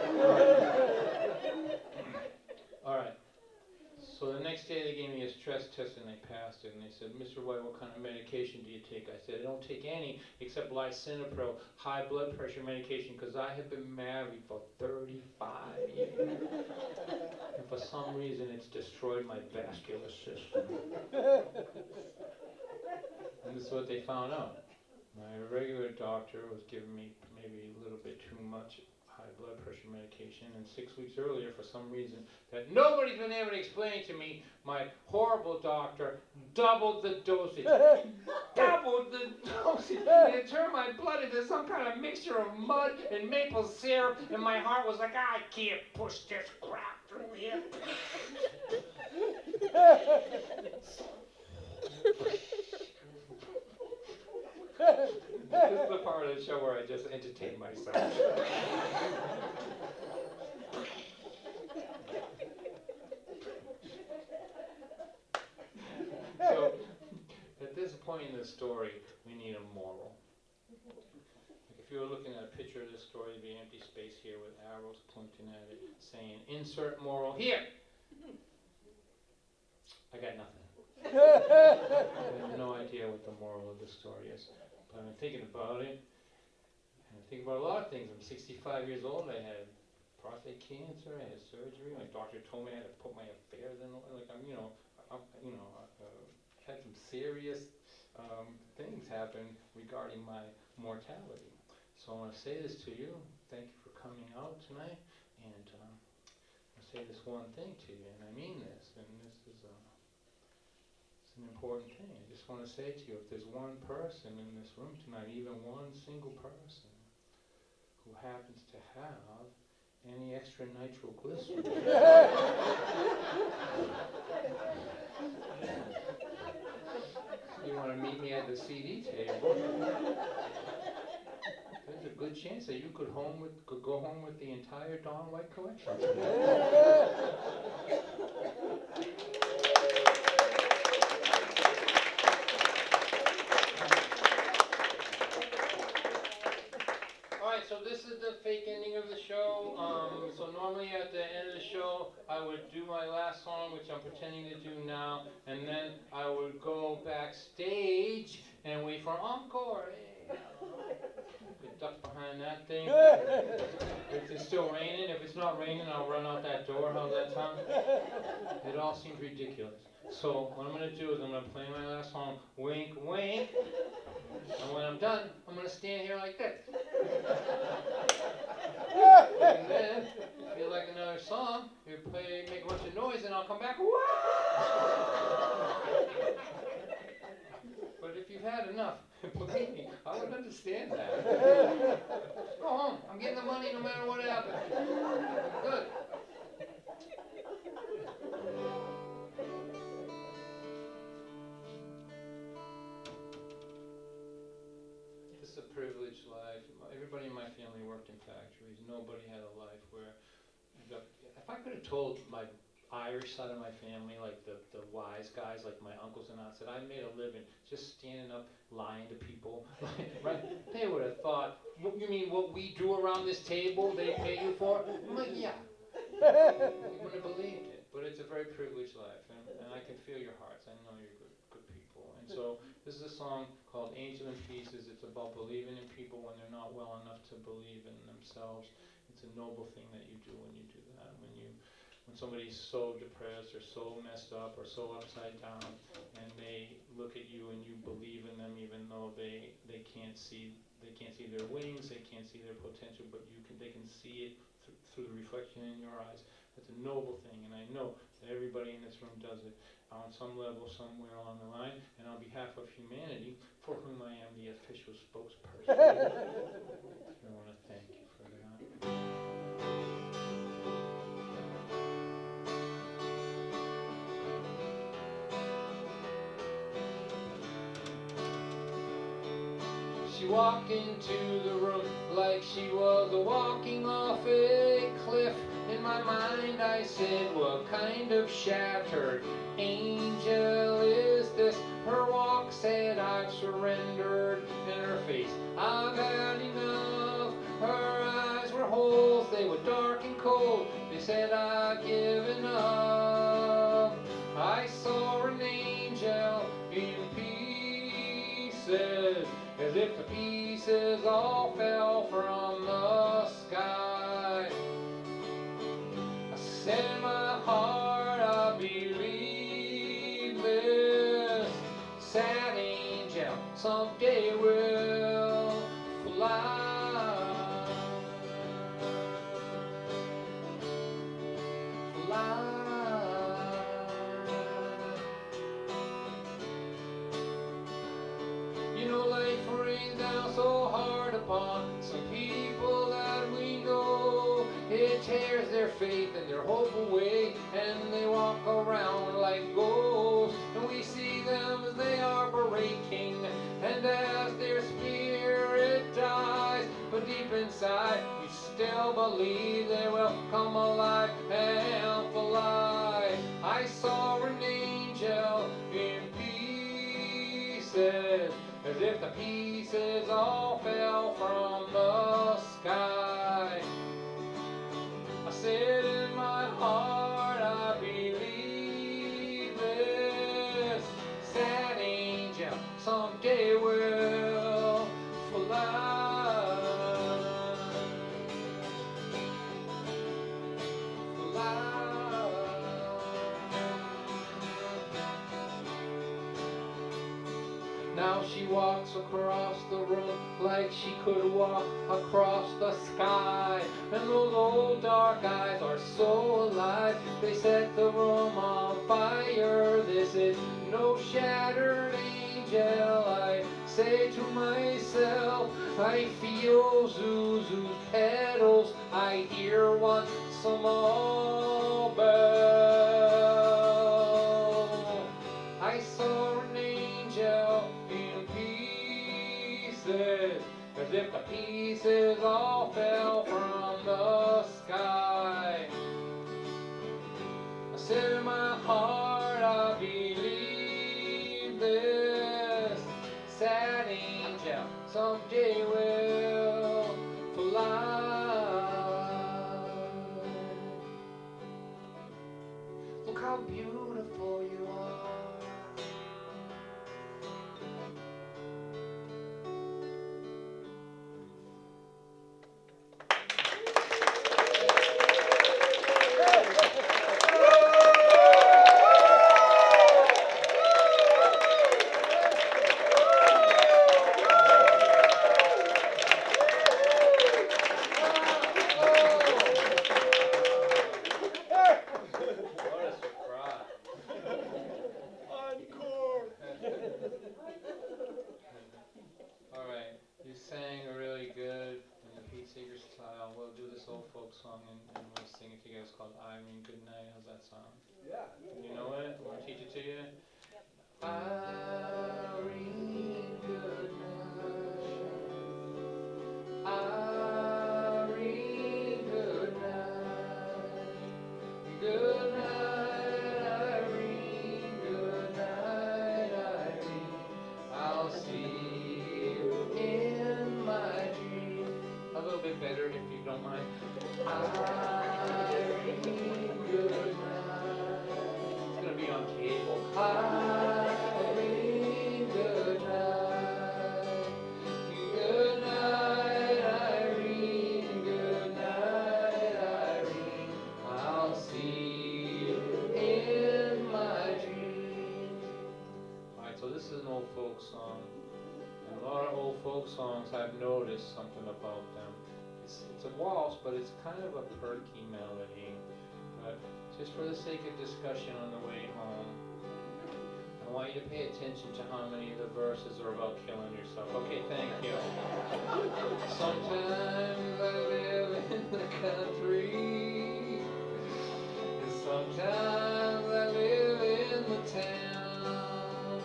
All right. So the next day they gave me a stress test and they passed it. And they said, Mr. White, what kind of medication do you take? I said, I don't take any except lisinopril, high blood pressure medication, because I have been married for 35 years. And for some reason it's destroyed my vascular system. And this is what they found out. My regular doctor was giving me maybe a little bit too much high blood pressure medication, and 6 weeks earlier, for some reason that nobody's been able to explain to me, my horrible doctor doubled the dosage. Doubled the dosage. And it turned my blood into some kind of mixture of mud and maple syrup, and my heart was like, I can't push this crap through here. This is the part of the show where I just entertain myself. So, at this point in the story, we need a moral. Like if you were looking at a picture of this story, there'd be an empty space here with arrows pointing at it, saying, insert moral here. I got nothing. I have no idea what the moral of the story is. But I've been thinking about it. And I think about a lot of things. I'm 65 years old. I had prostate cancer. I had surgery. My doctor told me I had to put my affairs in order. Like had some serious things happen regarding my mortality. So I want to say this to you. Thank you for coming out tonight. And I'll say this one thing to you, and I mean this. And this is it's an important thing. I just want to say to you, if there's one person in this room tonight, even one single person, who happens to have any extra nitroglycerin, you want to meet me at the CD table, there's a good chance that you could go home with the entire Dawn White collection. So this is the fake ending of the show. So normally at the end of the show, I would do my last song, which I'm pretending to do now, and then I would go backstage and wait for encore. Hey, get ducked behind that thing. If it's still raining, if it's not raining, I'll run out that door. How's that sound? It all seems ridiculous. So what I'm going to do is I'm going to play my last song, Wink, Wink. And when I'm done, I'm going to stand here like this. And then, if you like another song, you make a bunch of noise, and I'll come back. But if you've had enough, believe me, I would understand that. Go home. I'm getting the money no matter what happens. Good. It's a privileged life. Everybody in my family worked in factories. Nobody had a life where, if I could have told my Irish side of my family, like the wise guys, like my uncles and aunts, that I made a living just standing up lying to people, right? They would have thought, you mean what we do around this table, they pay you for? I'm like, yeah. You wouldn't have believed it. But it's a very privileged life, and I can feel your hearts. I know you're good people. And so this is a song called Angel in Pieces. It's about believing in people when they're not well enough to believe in themselves. It's a noble thing that you do when you do that. When somebody's so depressed or so messed up or so upside down, and they look at you and you believe in them, even though they can't see their wings, they can't see their potential, but they can see it through the reflection in your eyes. That's a noble thing, and I know that everybody in this room does it on some level, somewhere along the line. And on behalf of humanity, for whom I am the official spokesperson, I want to thank you for that. She walked into the room like she was walking off a cliff. In my mind I said, what kind of shattered angel is this? Her walk said, I've surrendered. In her face, I've had enough. Her eyes were holes, they were dark and cold. They said, I've given up. I saw an angel in pieces, as if the pieces all fell from the sky. I said in my heart, I believe this sad angel someday will fly. Fly. You know, life rains down so hard upon some people that we know. It tears their faith and their hope away, and they walk around like ghosts. And we see them as they are breaking, and as their spirit dies. But deep inside, we still believe they will come alive and fly. I saw an angel in pieces, as if the pieces all fell from the sky. I said in my heart, I believe it. she walks across the room like she could walk across the sky. And those old dark eyes are so alive, they set the room on fire. This is no shattered angel, I say to myself. I feel Zuzu's petals, I hear one small bell. I saw an angel in pieces, as if the pieces all fell from the sky. I said in my heart, I believe this sad angel someday will fly. Look how beautiful you are. I've noticed something about them. It's a waltz, but it's kind of a perky melody. But just for the sake of discussion on the way home, I want you to pay attention to how many of the verses are about killing yourself. Okay, thank you. Sometimes I live in the country, and sometimes I live in the town.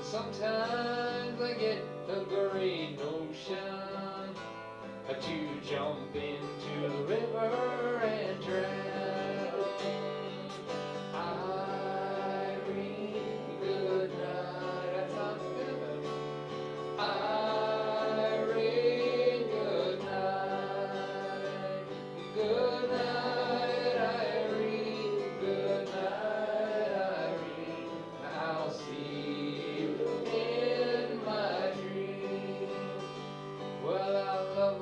Sometimes I get a great notion to jump into the river and drown. Irene, good night. That sounds good. Irene, good night. Good night, Irene. Good night, Irene. I'll see you in my dreams. Well, I love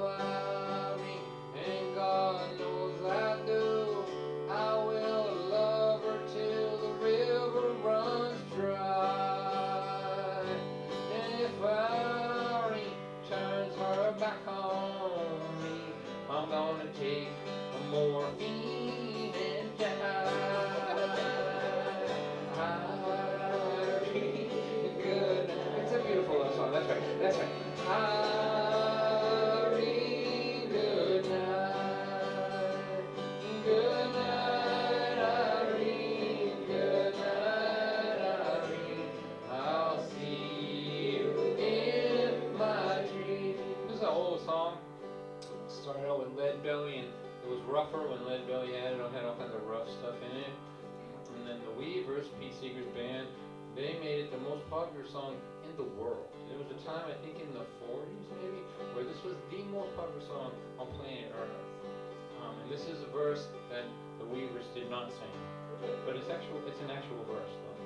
Irene, and God knows I do. I will love her till the river runs dry. And if Irene turns her back on me, I'm gonna take a morphine and die. Irene, good night. It's a beautiful love song. That's right. That's right. Irene, good night. Good night, Irene. Good night, Irene. I'll see you in my dreams. This is an old song. It started out with Lead Belly, and it was rougher when Lead Belly had it. It had all kinds of rough stuff in it. And then the Weavers, Pete Seeger's band, they made it the most popular song in the world. There was a time, I think in the 40s maybe, where this was the most popular song on planet Earth. And this is a verse that the Weavers did not sing. But it's an actual verse though.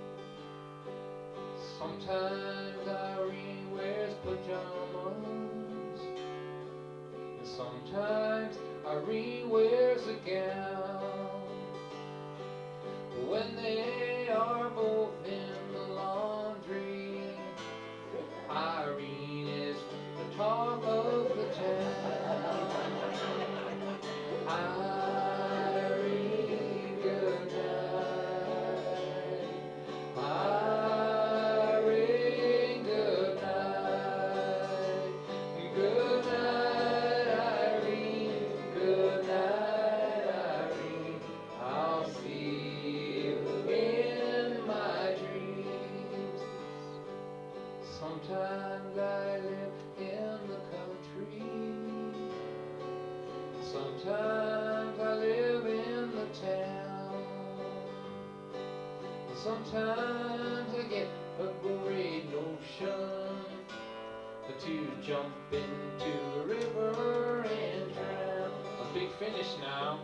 Sometimes Irene wears pajamas, and sometimes Irene wears a gown. When they are both in the laundry, Sometimes I live in the town, sometimes I get a great notion to jump into the river and drown. A big finish now.